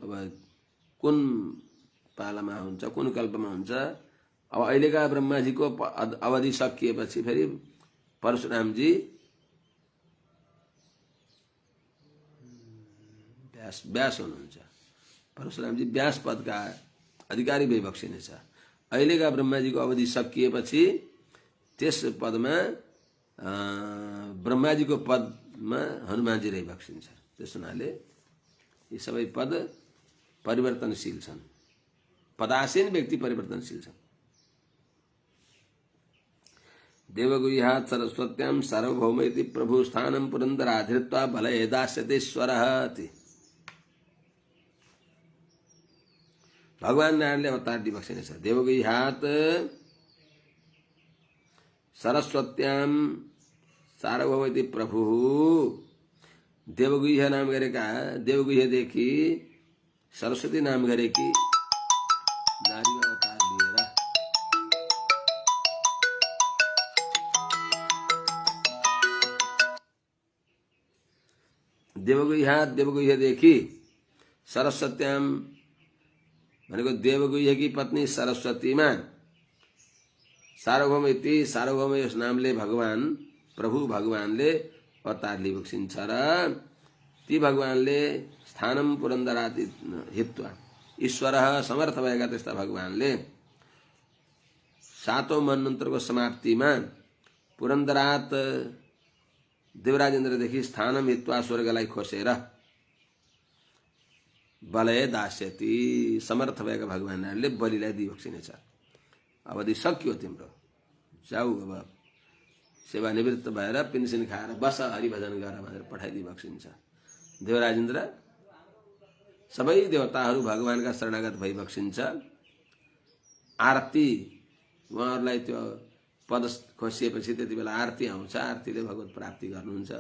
Speaker 1: अब कुन पालामा हुन्छ, कुन कल्पमा हुन्छ? अब अहिलेका ब्रह्माजीको अवधि सकिएपछि फेरि परशुरामजी व्यास हुनुहुन्छ। परशुरामजी व्यास पदका अधिकारी भइबक्सिनेछ। अहिलेका ब्रह्माजीको अवधि सकिएपछि त्यस पदमा ब्रह्माजीको पदमा हनुमानजी रहिबक्सिन्छ। त्यस हुनाले यी सबै पद परिवर्तनशील छन्। पदासीन व्यक्ति परिवर्तनशील छन्। देवगुह्यात् सरस्वत्यां सार्वभौम इति प्रभु स्थानं पुरन्दराधृत्वा बलये दास्यतेश्वरः। भगवान नारायणले अवतार दिइबक्सिनेछ। देवगुह्यात् सरस्वत्यां सार्वभौम इति प्रभु, देवगुह्य नाम गरेका देवगुह्यदेखि सरस्वती नाम गरेकी नारीमा अवतार लिएर देवगुह्यात् देवगुह्यदेखि सरस्वत्याम भनेको देवगुह्यकी पत्नी सरस्वतीमा सार्वभौम इति सार्वभौम यस नामले भगवान प्रभु भगवानले अवतार लिइबक्सिन्छ र ती भगवानले स्थानम पुरन्दरात् हित्वा ईश्वरः समर्थ भएका त्यस्ता भगवानले 7औं मन्वन्तरको समाप्तिमा पुरन्दरात् देवराजेन्द्रदेखि स्थानम हित्वा स्वर्गलाई खोसेर बलय दास्यति समर्थ भएका भगवानहरूले बलिलाई दिइबक्सिनेछ। अवधि सकियो तिम्रो, जाऊ अब सेवानिवृत्त भएर पेन्सन खाएर बस हरिभजन गर भनेर पठाइदिइबक्सिन्छ। देवराजेन्द्र सबै देवताहरू भगवानका शरणागत भइबक्सिन्छ। आरती उहाँहरूलाई त्यो पद खोसिएपछि त्यति बेला आरती आउँछ। आरतीले भगवत प्राप्ति गर्नुहुन्छ।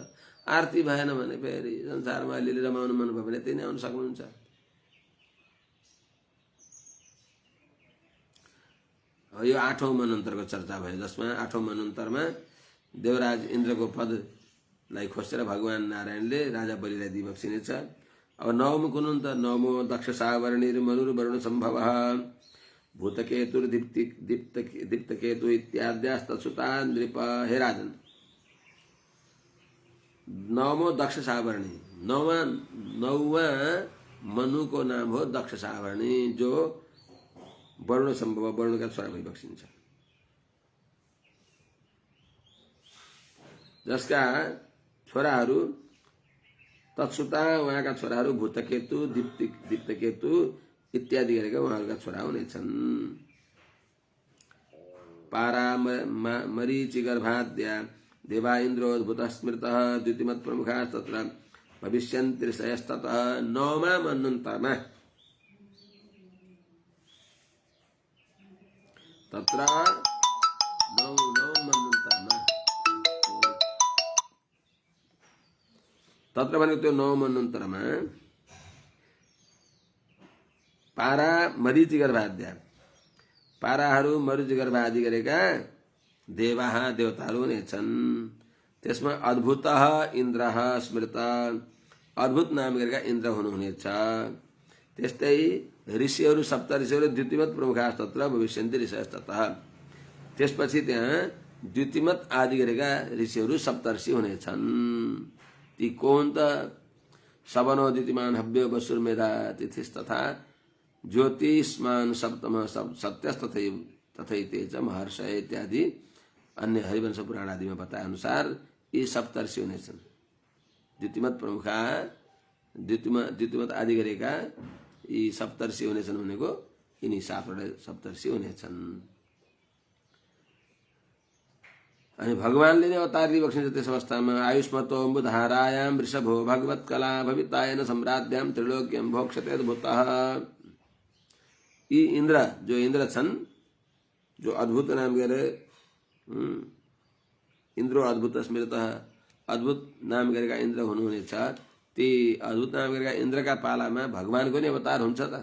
Speaker 1: आरती भएन भने फेरि संसारमा अलिअलि रमाउनु मन भयो भने त्यही नै आउन सक्नुहुन्छ। यो 8औं मनन्तरको चर्चा भयो, जसमा 8औं मनन्तरमा देवराज इन्द्रको पदलाई खोजेर भगवान नारायणले राजा बलिलाई दिबक्सिनेछ। अब 9औं कुन त 9मो दक्ष सावर्णिर्मनुर्वरुण सम्भवः भूतकेतुर्दीप्तकेतु इत्याद्यास्तच्छुता नृप। हे राजन, 9मो दक्ष सावर्णी, 9वां मनु को नाम हो दक्ष सावर्णी, जो वरुण सम्भव वरुणका छोरा भई बक्सिन्छ, जसका छोराहरू तत्सुता उहाँका छोराहरू भूतकेतु दीप्तकेतु इत्यादि गरेका उहाँहरूका छोरा हुनेछन्। पारा मरीचिगर्भाद्या देवा इन्द्रोद्भुत स्मृतः द्युतिमत् प्रमुखा तत्र भविष्यन्ति ऋषयस्ततः। 9मा मन्वन्तरमा तत्र 9 मन्वन्तरमा तत्र भनेको त्यो 9 मन्वन्तरमा पारा मरीचिगर्भाद्या पाराहरू मरीचिगर्भ आदि गरेका देवाः देवताहरू हुनेछन्। त्यसमा अद्भुत इन्द्र स्मृत, अद्भुत नाम गरेका इन्द्र हुनुहुनेछ। त्यस्तै ऋषिहरू सप्तऋषिहरू द्युतिमत् प्रमुखा तत्र भविष्यन्ति ऋषयस्ततः। त्यसपछि त्यहाँ द्युतिमत् आदि गरेका ऋषिहरू सप्तऋषि हुनेछन्। ती कौन त? सवनो द्युतिमान हव्यो वसुर्मेधा तिथिस्तथा ज्योतिष्मान सप्तम तथैते च महर्षय इत्यादि अन्य हरिवंश पुराण आदि में बताए अनुसार ये सप्तर्षि हुनेछन्। द्युतिमत प्रमुखा द्युतिमत आदि गरेका यी सप्तर्षि हुनेछन् भनेको यिनी 7वटा सप्तर्षि हुनेछन्। अनि भगवानले नै अवतार लिइबक्सिन्छ त्यस अवस्थामा। आयुष्मतो अम्बुधारायां वृषभो भगवत कला भवितायन सम्राज्ञां त्रिलोक्यं भोक्ष्यते अद्भुतः। यी इंद्र जो इंद्र छन्, जो अद्भुत नाम गरे इंद्रो अद्भुत स्मृत, अद्भुत नाम गरेका इंद्र हुनुहुनेछ। ती अद्भुत नाम गरेका इंद्रका पालामा भगवानको नै अवतार हुन्छ त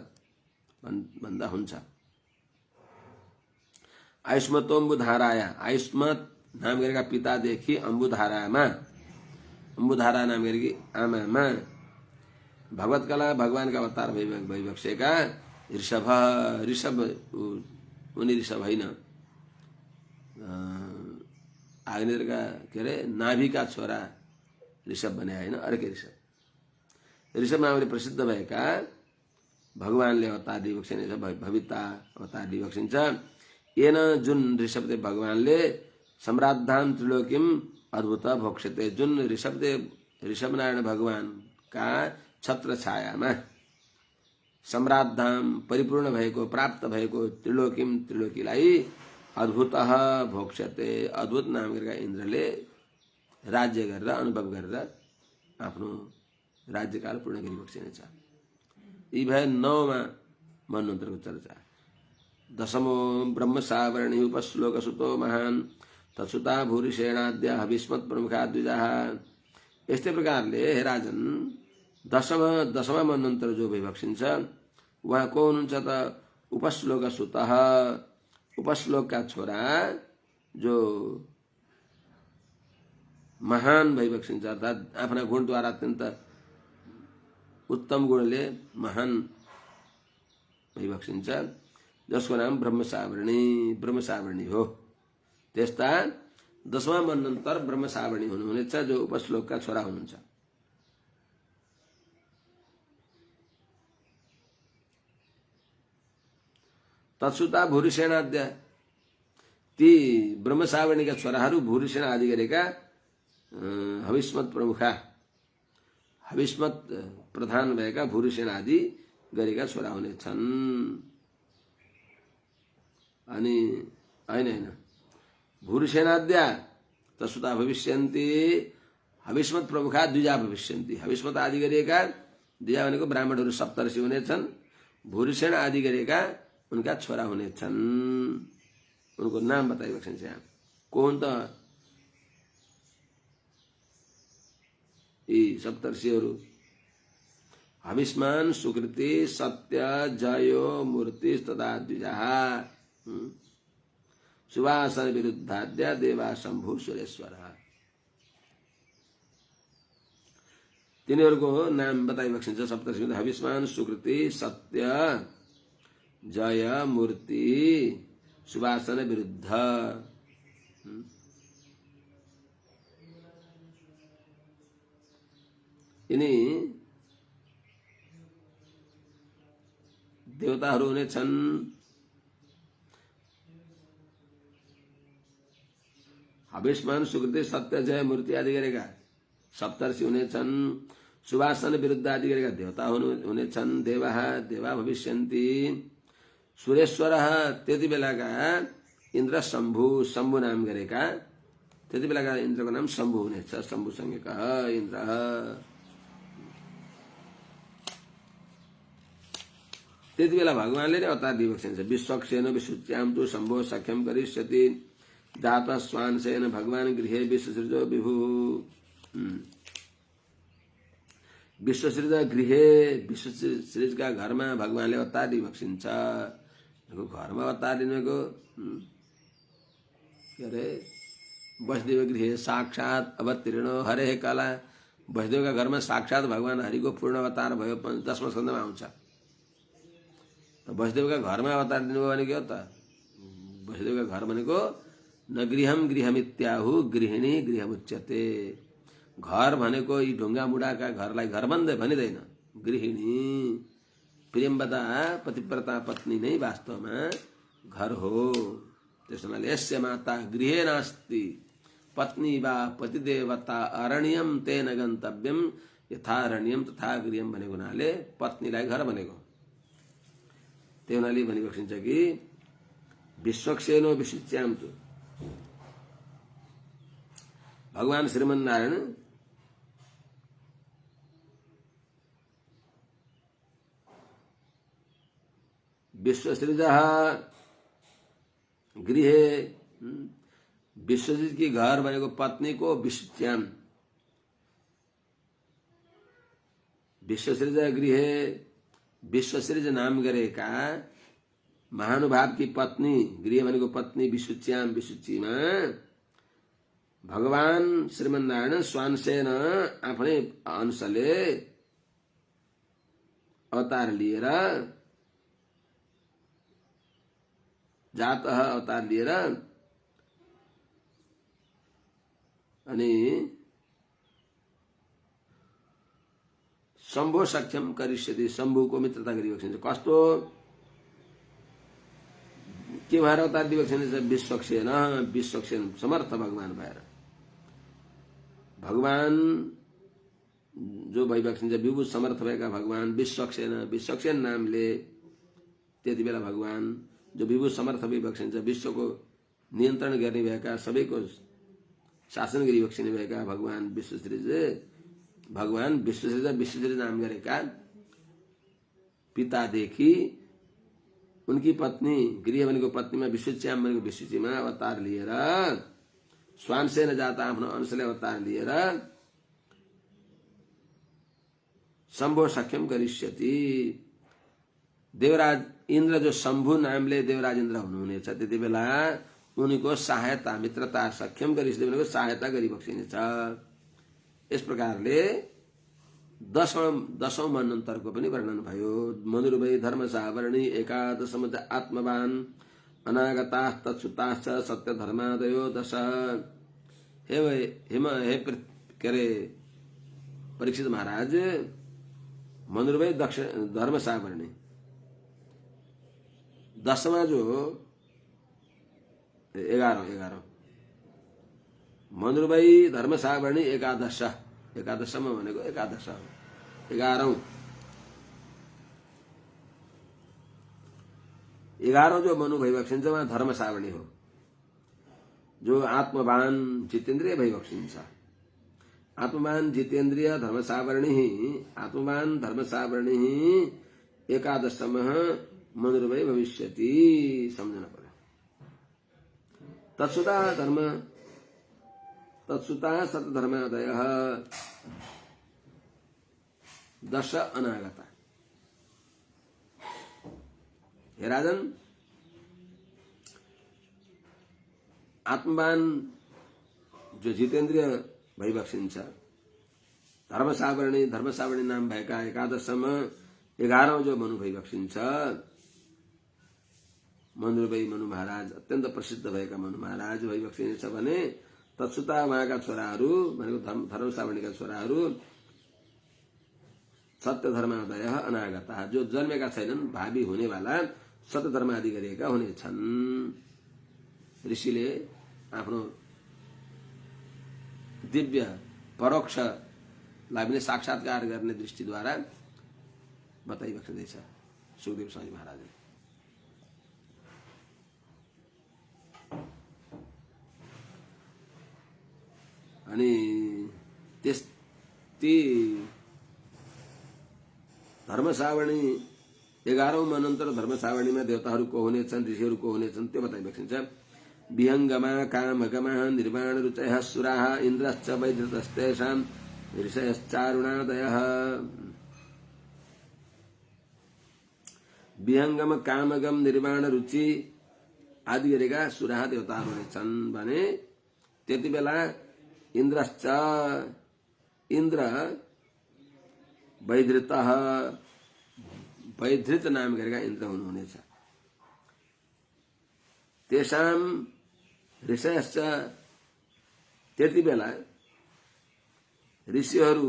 Speaker 1: भन्दा हुन्छ। आयुष्मतोम्बुधाराया, आयुष्मत नाम गरेका पितादेखि अम्बुधारामा, अम्बुधारा नाम गरेकी आमामा भगवत कला भगवानका अवतार भइबक्सेका ऋषभ, ऋषभ उनी ऋषभ होइन, आग्नेयका के अरे नाभिका छोरा ऋषभ भने होइन, अर्कै ऋषभ। ऋषभ नामले प्रसिद्ध भएका भगवानले अवतार दिइबक्सिन्छ, भविता अवतार दिइबक्सिन्छ। येन जुन ऋषभदेव भगवानले सम्राद्धाम त्रिलोकीम अद्भुत भोक्ष्यते, जुन ऋषभनारायण भगवान का छत्र छायामा सम्राद्धाम परिपूर्ण भएको प्राप्त भएको त्रिलोकीम त्रिलोकीलाई अद्भुत भोक्ष्यते, अद्भुत नाम गरेका इन्द्रले राज्य गरेर अनुभव गरेर आफ्नो राज्यकाल पूर्ण गरिबक्सिनेछ। यी भए 9मा मन्वन्तरको चर्चा। 10मो ब्रह्म सावर्णी उपश्लोक सुतो महान तत्सुता भूरिसेनाद्य हविस्मत् प्रमुखा द्विजाः। यस्तै प्रकारले हे राजन 10मा मन्वन्तर जो भइबक्सिन्छ उहाँ को हुनुहुन्छ त? उपश्लोक सुतः, उपश्लोकका छोरा जो महान भइबक्सिन्छ, अर्थात् आफ्ना गुणद्वारा अत्यन्त उत्तम गुणले महान भइबक्सिन्छ, जसको नाम ब्रह्मसावर्णी, ब्रह्मसावर्णी हो। त्यस्ता 10मा मन्वन्तर ब्रह्मसावर्णी हुनुहुनेछ, जो उपश्लोकका छोरा हुनुहुन्छ। तत्सुता भूरिसेनाद्य, ती ब्रह्मसावर्णीका छोराहरू भूरिसेन आदि गरेका हविस्मत प्रमुखा, हविस्मत प्रधान भएका भूरिसेन आदि गरेका छोरा हुनेछन्। अनि होइन भूरिसेनाद्या तत्सुता भविष्यन्ति हविस्मत प्रमुखा द्विजा भविष्यन्ति। हविस्मत आदि गरेका द्विजा भनेको ब्राह्मणहरू सप्तर्षि हुनेछन्, भूरिसेन आदि गरेका उनका छोरा हुनेछन्। उनको नाम बताइबक्सिन्छ यहाँ। को हुन् त? यी सप्तर्षिहरू हविष्मान सुकृति सत्य जयो मूर्ति तथा द्विजाः सुवासन विरुद्धाद्या देवा शम्भु सुरेश्वर तिनीहरूको नाम बताइरहेको छ सप्तर्षि हविष्मान सुकृति सत्य जय मूर्ति सुवासन विरुद्ध यिनी देवताहरू हुनेछन्। हविष्मान सुकृति सत्य जय मूर्ति आदि गरेका सप्तर्षि हुनेछन्। सुवासन विरुद्ध आदि गरेका देवता हुनेछन्। देवाः देवा भविष्यन्ति। सुरेश्वरः त्यति बेलाका इन्द्र शम्भु शम्भु नाम गरेका त्यति बेलाका इन्द्रको नाम शम्भु हुनेछ। शम्भु संज्ञकः इन्द्रः। त्यति बेला भगवानले नै अवतार दिइबक्सेन विश्वक्सेन विश्वच्याम तु शम्भो सख्यम करिष्यति दाता स्वांसेन भगवान गृहे विश्वसृजो विभु। विश्वसृज गृहे विश्वसृजका घरमा भगवानले अवतार दिइबक्सिन्छ। घरमा अवतार दिनुको के अरे वसुदेव गृहे साक्षात अवतीर्ण हरे कला। वसुदेवका घरमा साक्षात भगवान हरिको पूर्ण अवतार भयो 10वां स्कन्धमा आउँछ। वसुदेवका घरमा अवतार दिनुभयो भने के हो त? वसुदेवका घर भनेको न गृहम गृहमित्याहु गृहिणी गृहमुच्यते। घर भनेको यी ढुङ्गा मुढाका घरलाई घर भनिँदैन। गृहिणी प्रेमवता पतिव्रता पत्नी नै वास्तवमा घर हो। त्यसो हुनाले यस्य माता गृहे नास्ति पत्नी वा पतिदेवता अरण्यम तेन गन्तव्यम यथारण्यम तथा गृहम भनेको हुनाले पत्नीलाई घर भनेको। त्यही हुनाले भनिबक्सिन्छ कि विश्वक्सेनो विश्वच्याम तु भगवान श्रीमन्नारायण विश्वसृजः गृहे विश्वजित की घर भनेको पत्नी को विश्वच्याम विश्वसृज गृहे विश्वसृज नाम गरेका महानुभाव की पत्नी गृह भनेको पत्नी विश्वच्याम विश्वचीमा भगवान श्रीमन्नारायण स्वांसेन आफ्नै अंशले अवतार लिएर जातः अवतार लिएर अनि शम्भो सक्षम करिष्यति शम्भुको मित्रता गरिबक्सिन्छ। कस्तो के भएर अवतार दिइबक्सिन्छ? विश्वक्सेन विश्वक्सेन समर्थ भगवान भएर भगवान जो भइबक्सिन्छ विभु समर्थ भएका भगवान विश्वक्सेन विश्वक्सेन नामले त्यति बेला भगवान जो विभु समर्थ भइबक्सिन्छ विश्वको नियन्त्रण गर्ने भएका सबैको शासन गरिबक्सिने भएका भगवान विश्वसृज नाम गरेका पितादेखि उनकी पत्नी गृह भनेको पत्नीमा विश्वच्याम भनेको विश्वचीमा अवतार लिएर स्वांसेन जाता आफ्नो अंशले अवतार लिएर शम्भो सख्यम करिष्यति। देवराज इन्द्र जो शम्भु नामले देवराज इन्द्र हुनुहुनेछ त्यति बेला उनको सहायता मित्रता सक्षम गरिष्यति भनेको सहायता गरिबक्सिनेछ। यस प्रकारले 10औं मन्वन्तरको पनि वर्णन भयो। मनुर्वै धर्मसावर्णी एकादशम आत्मवान अनागताः तत्सुताश्च सत्यधर्मादयो 10। हे के अरे परीक्षित महाराज मनुर्वै धर्मसावर्णी 10वां जो 11 मनुर्वै धर्मसावर्णी एकादशमा भनेको 11औं जो मनु भइबक्सिन्छ उहाँ धर्मसावर्णी हो। जो आत्मवान जितेन्द्रिय भइबक्सिन्छ आत्मवान जितेन्द्रिय धर्मसावर्णी एकादशमः मनुर्वै भविष्यति सम्झन पर्यो। तत्सुता सतधर्मादयः दश अनागता। हे राजन, आत्मवान जो जितेन्द्रिय भइबक्सिन्छ, धर्मसावरणी नाम भएका 11औं जो मनु भइबक्सिन्छ, मनुर्वै मनु महाराज अत्यन्त प्रसिद्ध भएका मनु महाराज भइबक्सिन्छ भने तत्सुता उहाँका छोराहरू भनेको धर्मसावरणीका छोराहरू सत्य धर्मादय अनागता, जो जन्मेका छैनन्, भावी हुनेवाला सत्य धर्म आदि गरिएका हुनेछन्। ऋषिले आफ्नो दिव्य परोक्षलाई पनि साक्षात्कार गर्ने दृष्टिद्वारा बताइबक्सिँदैछ सुखदेव स्वामी महाराजले। अनि ती धर्मसावरणी 11औं मनन्तर धर्मसावरणीमा देवताहरू को हुनेछन्, ऋषिहरू को हुनेछन् त्यो बताइबक्सिन्छ। विहङ्गमा कामगमा निर्वाण रुचयः सुराः इन्द्रश्च वैधृतस्तेषां ऋषयश्चारुणादयः। विहङ्गम कामगम निर्वाण रुचि आदि गरेका सुराः देवताहरू हुनेछन् भने त्यति बेला इन्द्रश्च, इन्द्र वैधृतः, वैधृत नाम गरेका इन्द्र हुनुहुनेछ। तेषां ऋषयश्च, त्यति बेला ऋषिहरू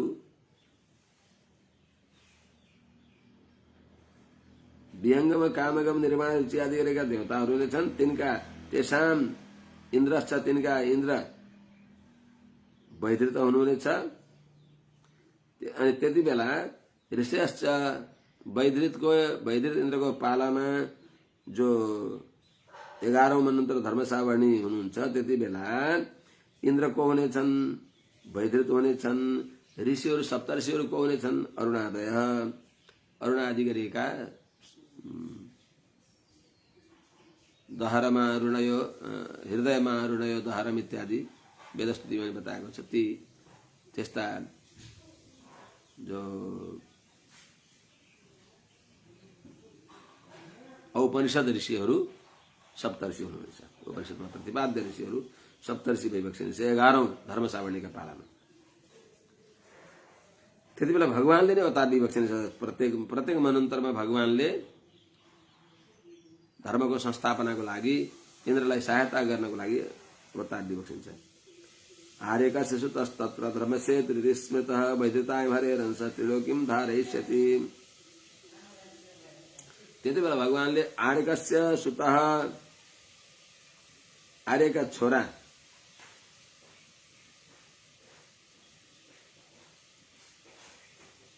Speaker 1: विहङ्गम कामगम निर्माण रुचि आदि गरेका देवताहरू हुनेछन्। तिनका तेषां इन्द्रश्च, तिनका इन्द्र वैधृत हुनुहुनेछ। अनि त्यति बेला ऋषयश्च, वैधृत इन्द्रको पालामा जो 11औं मनन्तर धर्मसावरणी हुनुहुन्छ, त्यति बेला इन्द्र को हुनेछन्, वैधृत हुनेछन्। ऋषिहरू सप्तऋषिहरू को हुनेछन्, अरुणादय, अरुण आदि गरिएका दहरमा अरुणयो, हृदयमा अरुणयो दहरम इत्यादि वेदस्तुतिमा बताएको छ। ती त्यस्ता जो औपनिषद ऋषिहरू सप्तऋषि हुनुहुन्छ। उपनिषदमा प्रतिपाद्य ऋषिहरू सप्तऋषि भइबक्सिन्छ 11औं धर्मसावरणीका पालामा। त्यति बेला भगवानले नै अवतार लिइबक्सिन्छ। प्रत्येक मनन्तरमा भगवानले धर्मको संस्थापनाको लागि, इन्द्रलाई सहायता गर्नको लागि अवतार लिइबक्सिन्छ। आर्यकस्य सुतस्तत्र धर्मस्य त्रिस्मृतः वैधृताय हरेरंस त्रिलोकीं धारयिष्यति। त्यति बेला भगवानले आर्यकस्य सुतः, आर्यका छोरा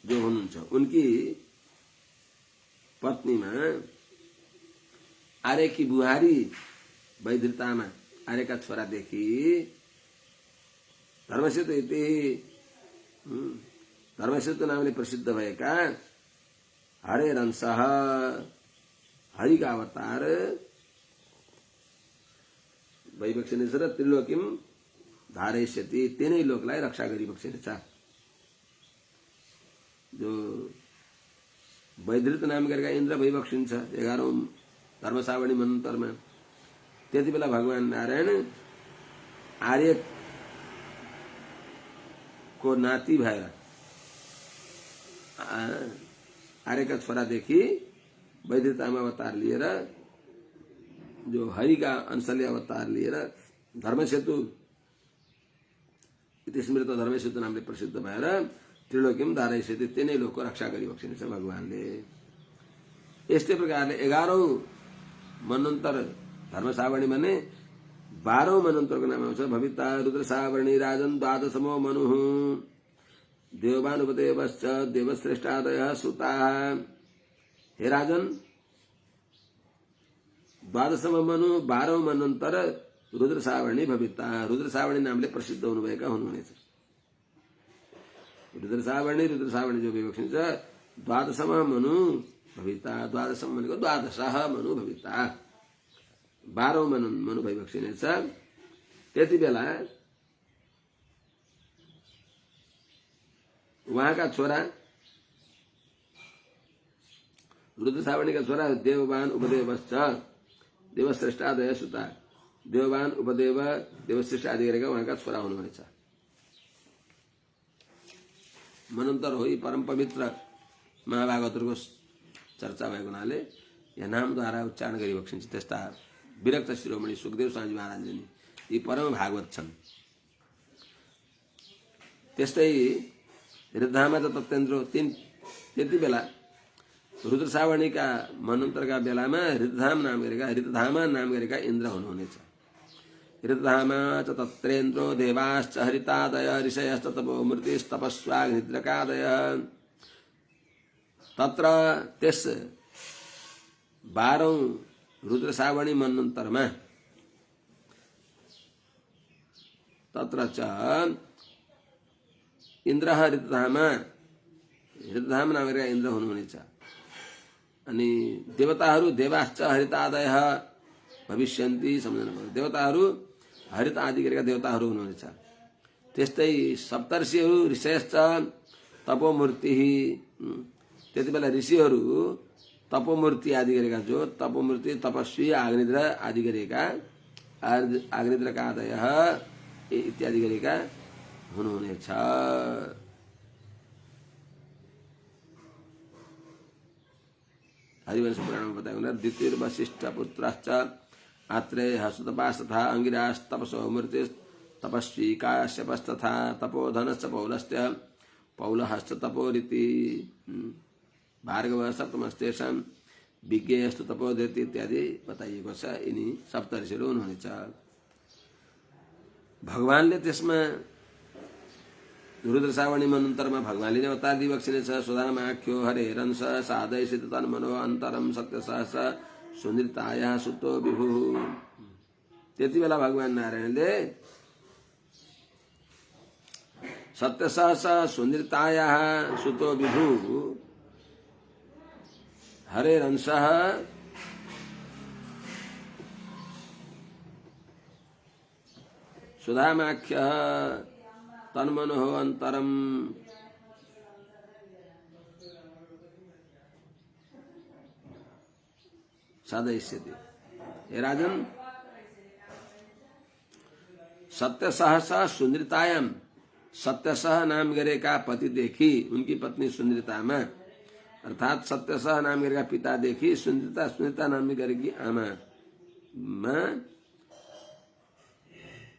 Speaker 1: जो हुनुहुन्छ, उनकी पत्नीमा आर्यकी बुहारी वैधृतामा आर्यका छोरादेखि धर्मसेतु इति, धर्मसेतु नामले प्रसिद्ध भएका हरेरंसः, हरिका अवतार भइबक्सिनेछ र त्रिलोकीम धारयिष्यति, तीनै लोकलाई रक्षा गरिबक्सिनेछ। जो वैधृत नाम गरेका इन्द्र भइबक्सिन्छ 11औं धर्मसावरणी मनन्तरमा। त्यति बेला भगवान नारायण आर्य को नाति भएर, आर्यका छोरादेखि वैधृतामा अवतार लिएर, जो हरिका अंशले अवतार लिएर धर्मसेतु इति स्मृत धर्मसेतु नामले प्रसिद्ध भएर त्रिलोकीम धारयिष्यति, तीनै लोकको रक्षा गरिबक्सिनेछ भगवानले। यस्तै प्रकारले 11औं मनन्तर धर्मसावरणी भने 12औं मनन्तरको नाम आउँछ भविता रुद्रसावरणी राजन द्वादशमो मनुः देवानुपदेवश्च देवश्रेष्ठादयः सुताः। हे राजन, 12औं मनु 12औं मनन्तर रुद्रसावरणी भविता, रुद्रसावरणी नामले प्रसिद्ध हुनुभएका हुनुहुनेछ। रुद्रसावरणी जो विवक्षिन्छ 12औं मनु भविता, 12औं भनेको 12 मनु भविता, 12औं मनु भइबक्सिनेछ। त्यति बेला उहाँका छोरा रुद्र सावणी का छोरा देववान उपदेवश्च देवश्रेष्ठादय सुता, देववान उपदेव देवश्रेष्ठ आदि गरेका उहाँका छोरा हुनुहुनेछ। मनन्तर हो परम पवित्र महाभागवतहरूको चर्चा भएको हुनाले यहाँ नामद्वारा उच्चारण गरिबक्सिन्छ। त्यस्ता विरक्त शिरोमणि सुखदेव स्वामी महाराजले यी परम भागवत छन्। त्यस्तै हृदधामा त तत्तेन्द्र त्यति बेला रुद्र सावणीका मनन्तरका बेलामा हृदधामा नाम गरेका इन्द्र हुनुहुनेछ। हृदधामा च तत्रेन्द्रो देवाश्च हरितादय ऋषयश्च तपो मूर्तिस्तपस्वाग्निद्रकादय। तत्र त्यस 12औं रुद्र सावणी मनन्तरमा तत्र च इन्द्र हृदधाम नाम गरेका इन्द्र हुनुहुनेछ। अनि देवताहरू देवाश्च हरितादय भविष्यन्ति सम्झनु पर्यो। देवताहरू हरित आदि गरेका देवताहरू हुनुहुनेछ। त्यस्तै सप्तर्षिहरू ऋषयश्च तपोमूर्ति। त्यति बेला ऋषिहरू तपोमूर्ति आदि गरेका जो तपोमूर्ति तपस्वी आग्निद्र आदि गरेका आग्निद्रका आदय इत्यादि गरेका हुनुहुनेछ। हरिवंश पुराणमा बताएको हुँदा द्वितीय वशिष्ठ पुत्राश्च आत्रेयः सुतपास् तथा अंगिरास् तपसो मूर्तिस् तपस्वी काश्यपस्तथा तपोधनश्च पौलश्च पौलहश्च तपोरिति। भार्गव सप्तमस्तेषां विज्ञेयस्तु तपोधृति इत्यादि बताइएको छ। यिनी सप्तर्षिहरू हुनुहुनेछ। भगवानले त्यसमा रुद्र सावणी मनन्तरमा भगवानले नै अवतार दिइबक्सिनेछ। सुधामाख्यो हरेरंश साधयसित तन्मनो अन्तरम सत्यसहस सुनिताया सुतो विभु। त्यति बेला भगवान नारायणले सत्यसहस सुनिताया सुतो विभु हरेरंश सुधामाख्य तन्मनो अंतरम साधयिष्यति। हे राजन, सत्यसहस सुंदरितायाम सत्यसह नाम गरेका पति देखि उनकी पत्नी सुंदरितामा अर्थात सत्यसह नाम गरेका पिता देखि सुंदरिता नाम गरेकी आमा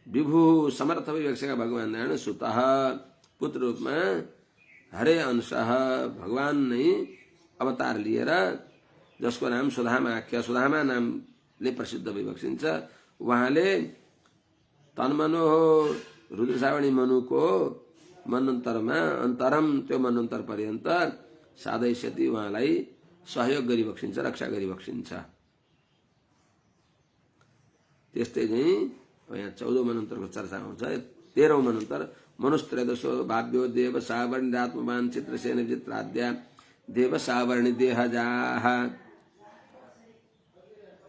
Speaker 1: विभु समर्थ विवेक्षका भगवान नारायण सुतः पुत्र रूपमा हरे अंश भगवान नै अवतार लिएर जसको नाम सुधामाख्य सुधामा नामले प्रसिद्ध विवक्षिन्छ उहाँले तन्मनो रुद्र सावणी मनुको मनन्तरमा अन्तरम त्यो मनन्तर पर्यन्त साधयिष्यति उहाँलाई सहयोग गरिबक्सिन्छ रक्षा गरिबक्सिन्छ। त्यस्तै चाहिँ यहाँ 14औं मनन्तरको चर्चा आउँछ। 13औं मनन्तर मनुस्त्रयोदशो भाव्यो देव सावर्णिरात्मवान चित्रसेन विचित्राद्या देव सावर्णि देहजाः।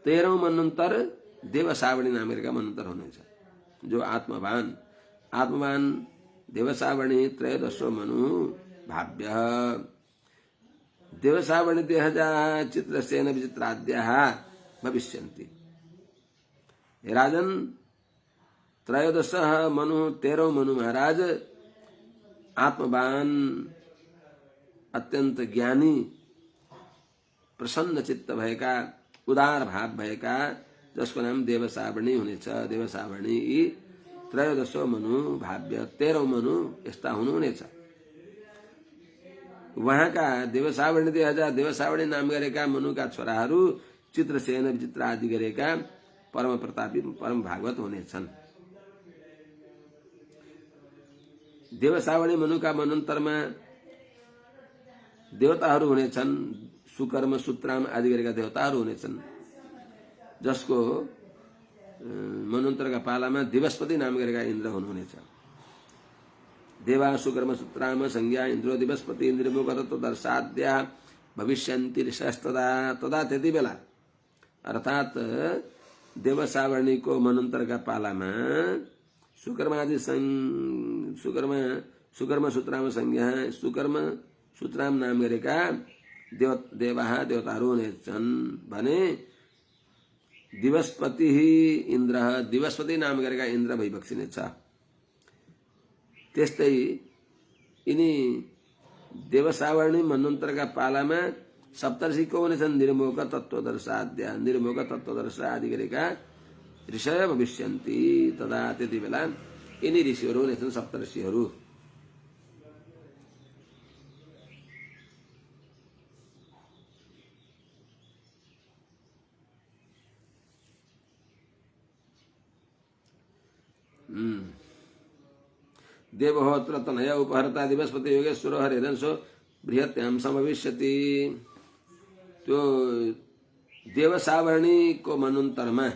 Speaker 1: 13औं मनन्तर देव सावर्णि नाम गरेका मनन्तर हुनेछ। जो आत्मवान देवसावर्णि त्रयोदशो मनु भाव्य देवसावर्णि देहजा चित्रसेन विचित्राद्याः भविष्यन्ति। हे राजन, त्रयोदश मनु 13औं मनु महाराज आत्मवान अत्यंत ज्ञानी प्रसन्न चित्त भएका उदार भाव भएका जसको नाम देवसावर्णी हुनेछ। देवसावर्णी त्रयोदशो मनु भाव्य 13औं मनु यस्ता हुनुहुनेछ। वहाँका देवसावर्णी देहजा देवसावर्णी नाम गरेका मनुका छोराहरू चित्रसेन विचित्र आदि गरेका परम प्रतापी परम भागवत हुनेछन्। देवसावर्णी मनुका मनन्तरमा देवताहरू हुनेछन्। सुकर्म सुत्राम आदि गरेका देवताहरू हुनेछन् जसको मनन्तरका पालामा दिवस्पति नाम गरेका इन्द्र हुनुहुनेछ। देवा सुकर्म सुत्राम संज्ञा इन्द्रो दिवस्पति इन्द्रमुखत दर्शाद्या भविष्यन्ति ऋषस्तदा। तदा त्यति बेला अर्थात देवसावर्णीको मनन्तरका पालामा सुकर्मादि सुकर्म सुत्राम संज्ञा सुकर्म सुत्राम नाम गरेका देवाः देवताहरू हुनेछन् भने दिवसपति इन्द्र दिवसपति नाम गरेका इन्द्र भइबक्सिनेछ। त्यस्तै यिनी देवसावर्णी मन्वन्तरका पालामा सप्तर्षि को हुनेछन् निर्मोह तत्त्वदर्शाद्या निर्मोह तत्त्वदर्श आदि गरेका ऋषय भविष्यन्ति तदा त्यति बेला यिनी ऋषिहरू हुनेछन् सप्तर्षिहरू। देवहोत्र तनय उपहर्ता दिवसपति योगेश्वर हरिहंसो बृहत्याम समविष्यति। त्यो देवसावर्णी को मन्वन्तरमा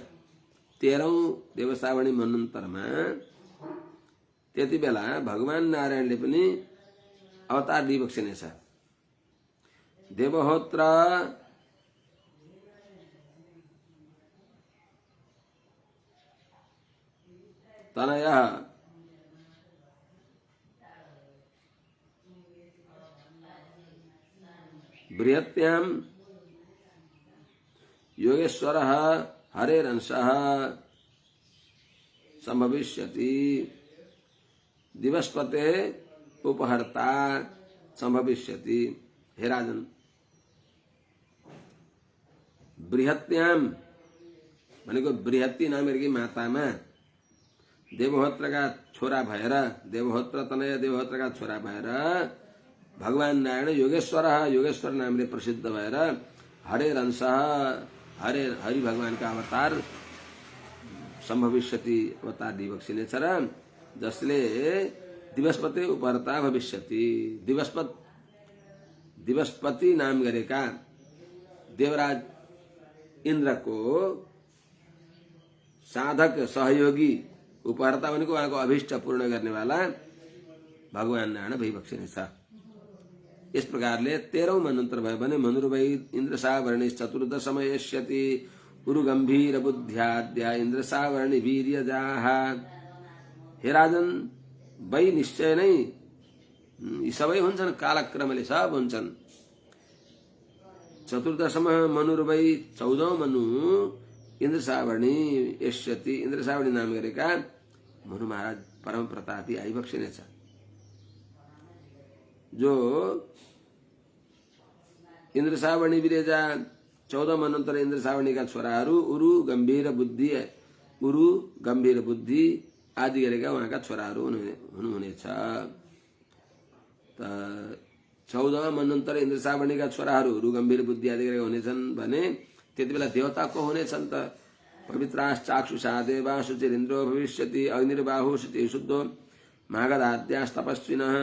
Speaker 1: 13औं देवसावर्णी मन्वन्तरमा त्यति बेला भगवान नारायणले पनि अवतार लिइबक्सिनेछ। देवहोत्र तनयः बृहत्याम योगेश्वरः हरेरंशः संभविष्यति। दिवसपते उपहर्ता संभविष्यति। हे राजन, बृहत्याम भनेको बृहत्ती नामकी मातामा देवहोत्रका छोरा भएर देवहोत्र तनय देवहोत्रका छोरा भएर भगवान नारायण योगेश्वर नामले प्रसिद्ध भएर हरेरंश हरि भगवान का अवतार संभविष्यति अवतार दिइबक्सिनेछ र जसले दिवसपति उपहर्ता भविष्यति। दिवसपति नाम गरेका देवराज इन्द्रको साधक सहयोगी उपहर्ता भनेको उहाँको अभिष्ट पूर्ण गर्नेवाला भगवान नारायण भइबक्सिनेछ। इस प्रकारले 13औं मन्वन्तर भयो भने मनुर्वै इन्द्रसावर्णी चतुर्दशमयष्यति उरु गम्भीर बुद्ध्याद्या इन्द्रसावर्णी वीर्यजाः। हे राजन, वै निश्चय नै यी सबै हुन्छन्, कालक्रमले सब हुन्छन्। चतुर्दशम मनुर्वै 14औं मनु इन्द्रसावर्णी यष्यति इन्द्रसावर्णी नाम गरेका मनु महाराज परम प्रतापी आइबक्सिनेछ। जो इन्द्रसावर्णी वीर्यजा 14 मन्वन्तर इन्द्रसावर्णी का छोराहरू उरु गम्भीर बुद्धि आदि गरेका उहाँका छोराहरू हुनुहुनेछ। 14 मन्वन्तर इन्द्रसावर्णी का छोराहरू उरु गम्भीर बुद्धि आदि गरेका हुनेछन् भने त्यति बेला देवता को हुनेछन् त पवित्राश्चाक्षुषा देवा शुचिरिन्द्रो भविष्यति अग्निर्बाहु शुचि शुद्धो मागधाद्यास् तपस्विनः।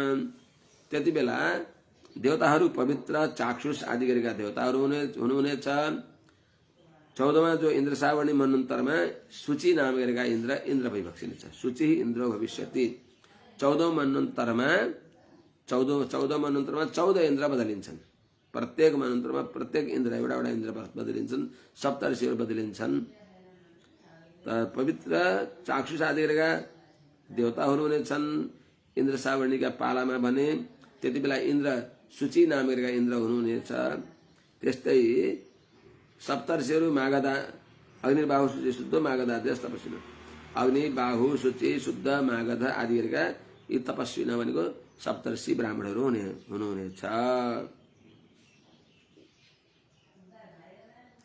Speaker 1: त्यति बेला देवताहरू पवित्र चाक्षुष आदि गरेका देवताहरू हुनुहुनेछ। 14मा जो इन्द्रसावर्णी मन्वन्तरमा शुचि नाम गरेका इन्द्र भइबक्सिनेछ। शुचि इन्द्रो भविष्यति। 14औं मन्वन्तरमा 14 इन्द्र बदलिन्छन्। प्रत्येक मन्वन्तरमा प्रत्येक इन्द्र एउटा इन्द्र बदलिन्छन्, सप्तर्षिहरू बदलिन्छन्। पवित्र चाक्षुष आदि गरेका देवताहरू हुनेछन् इन्द्रसावर्णीका पालामा भने त्यति बेला इन्द्र शुचि नाम गरेका इन्द्र हुनुहुनेछ। त्यस्तै सप्तर्षिहरू मागधा अग्निबाहु शुचि शुद्ध मागधा देश तपस्विन अग्निबाहु शुचि शुद्ध मागध आदि गरेका यी तपस्विन भनेको सप्तर्षि ब्राह्मणहरू हुनुहुनेछ।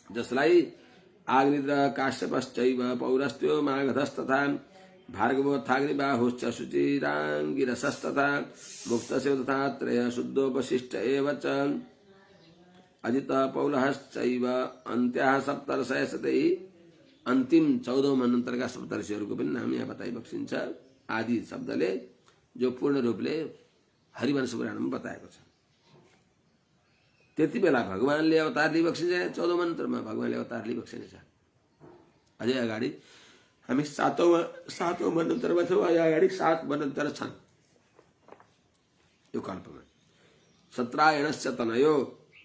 Speaker 1: जसलाई आग्निद्र काश्यपश्चैव पौरस्त्यो मागधस्तथा भार्गवोत्थाग्निबाहुश्च शुचिराङ्गिरसस्तथा मुक्तसेव तथा त्रय शुद्धो वशिष्ठ एव च अजित पौलहश्चैव अन्त्याः सप्तर्षय सतै। अन्तिम 14औं मन्वन्तरका सप्तर्षिहरूको पनि नाम यहाँ बताइबक्सिन्छ आदि शब्दले, जो पूर्ण रूपले हरिवंश पुराणमा बताएको छ। त्यति बेला भगवानले अवतार लिइबक्सिन्छ। 14औं मन्वन्तरमा भगवानले अवतार लिइबक्सिनेछ। अझै अगाडि हामी 7औं मन्वन्तरमा छौँ। अझै अगाडि 7 मन्वन्तर छन् यो कल्पमा। सत्रायणस्य तनयो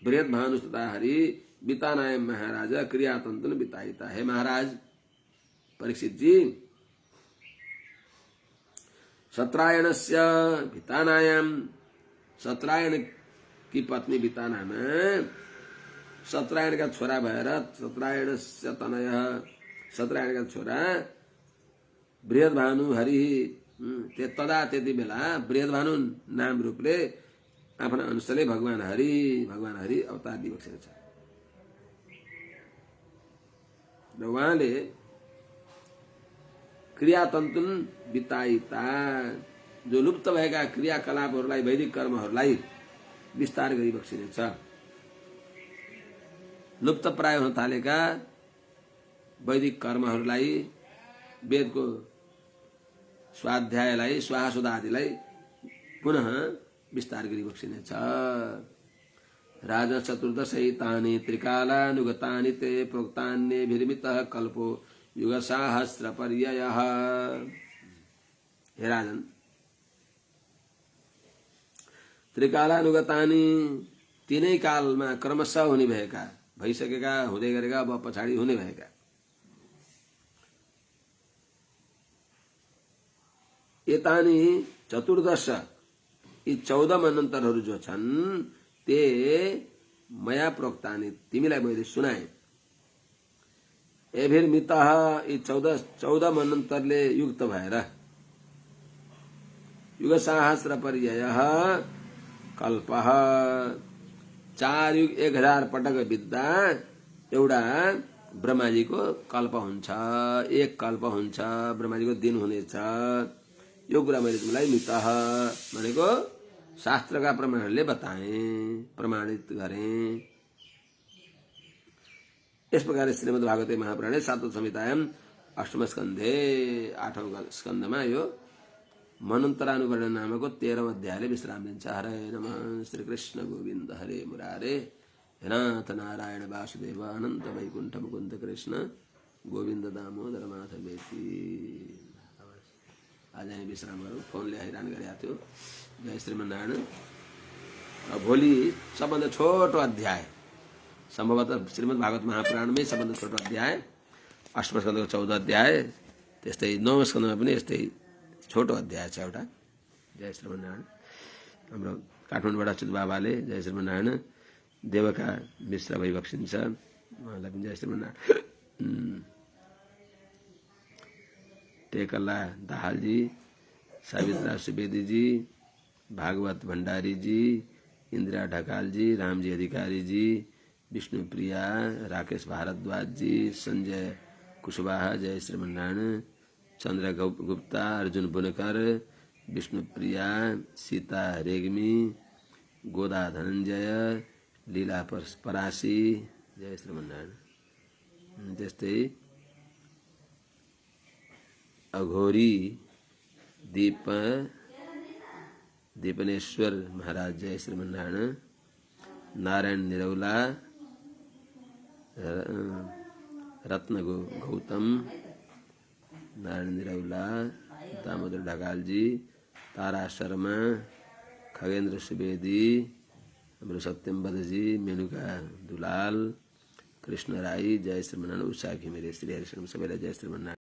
Speaker 1: बृहद्भानुस्तथा हरि वितानायम महाराज क्रियातन्तुन वितायिता। हे महाराज परीक्षित जी, सत्रायणस्य वितानायाम सत्रायण कि पत्नी बिता नाम सत्रायणका छोरा भएर सत्रायणस्य तनय सत्रायणका छोरा बृहद्भानु हरि तदा त्यति बेला बृहद्भानु नाम रूपले आफ्ना अंशले भगवान हरि अवतार दिइबक्सेको छ र उहाँले क्रियातन्तुन बिताइता जो लुप्त भएका क्रियाकलापहरूलाई वैदिक कर्महरूलाई विस्तार गरिबक्सिनेछ लुप्त प्राय हुन थालेका वैदिक कर्महरूलाई वेदको स्वाध्यायलाई स्वाहासुदादिलाई पुनः विस्तार गरिबक्सिनेछ राजा चतुर्दशैतानि त्रिकालानुगतानि ते प्रोक्तान्यभिर्मितः कल्पो युगसाहस्रपर्ययः। हे राजन, त्रिकालानुगतानि तीनै कालमा क्रमशः हुने भएका भइसकेका हुँदै गरेका अब पछाडि हुने भएका एतानि चतुर्दश यी 14 मनन्तरहरू जो छन् ते मया प्रोक्तानि तिमीलाई मैले सुनाए एभिर्मितः यी 14 मनन्तरले युक्त भएर युगसाहस्र पर्ययः कल्पः 4 युग 1000 पटक बित्दा एउटा ब्रह्माजीको कल्प हुन्छ एक कल्प हुन्छ ब्रह्माजीको दिन हुनेछ यो कुरा मैले तिमीलाई मितः भनेको शास्त्रका प्रमाणहरूले बताए प्रमाणित गरे। इस प्रकार श्रीमद् भागवते महापुराणे 7औं संहितायां 8मा स्कन्धे 8औं स्कन्धमा यो मनन्तरानुवर्णन नामको 13औं अध्यायले विश्राम लिन्छ। हरे नमः। श्री कृष्ण गोविन्द हरे मुरारे हे नाथ नारायण वासुदेव अनन्त वैकुण्ठ मुकुन्द कृष्ण गोविन्द दामोदर माधवेति। आज हामी विश्राम गरौँ। फोनले हैरान गरेको थियो। जय श्रीमन्नारायण। भोलि सबभन्दा छोटो अध्याय सम्भवतः श्रीमद् भागवत महापुराणमै सबभन्दा छोटो अध्याय 8औं स्कन्धको 14 अध्याय त्यस्तै 9औं स्कन्धमा पनि यस्तै छोटो अध्याय छ एउटा। जय श्रीमन्नारायण। हाम्रो काठमाडौँबाट अच्युत बाबाले जय श्रीमन्नारायण देवका मिश्र भइबक्सिन्छ उहाँलाई पनि जय श्रीमन्नारायण। टेकल्ला दाहालजी सावित्रा सुवेदीजी भागवत भण्डारीजी इन्दिरा ढकालजी रामजी अधिकारीजी विष्णुप्रिया राकेश भारद्वाजजी संजय कुशवाहा जय श्रीमन्नारायण चन्द्र गुप्ता अर्जुन बुनकर विष्णुप्रिया सीता रेग्मी गोदा धनञ्जय लीला परासी जय श्रीमन्नारायण। त्यस्तै अघोरी दीपनेश्वर महाराज जय श्रीमन्नारायण नारायण निरौला रत्न गौतम नारायण निरौला दामोदर ढकालजी तारा शर्मा खगेन्द्र सुवेदी हाम्रो सत्यम बदजी मेनुका दुलाल कृष्ण राई जय श्रीमन्नारायण उषा घिमिरे श्री हरिशरण सबैलाई जय श्रीमन्नारायण।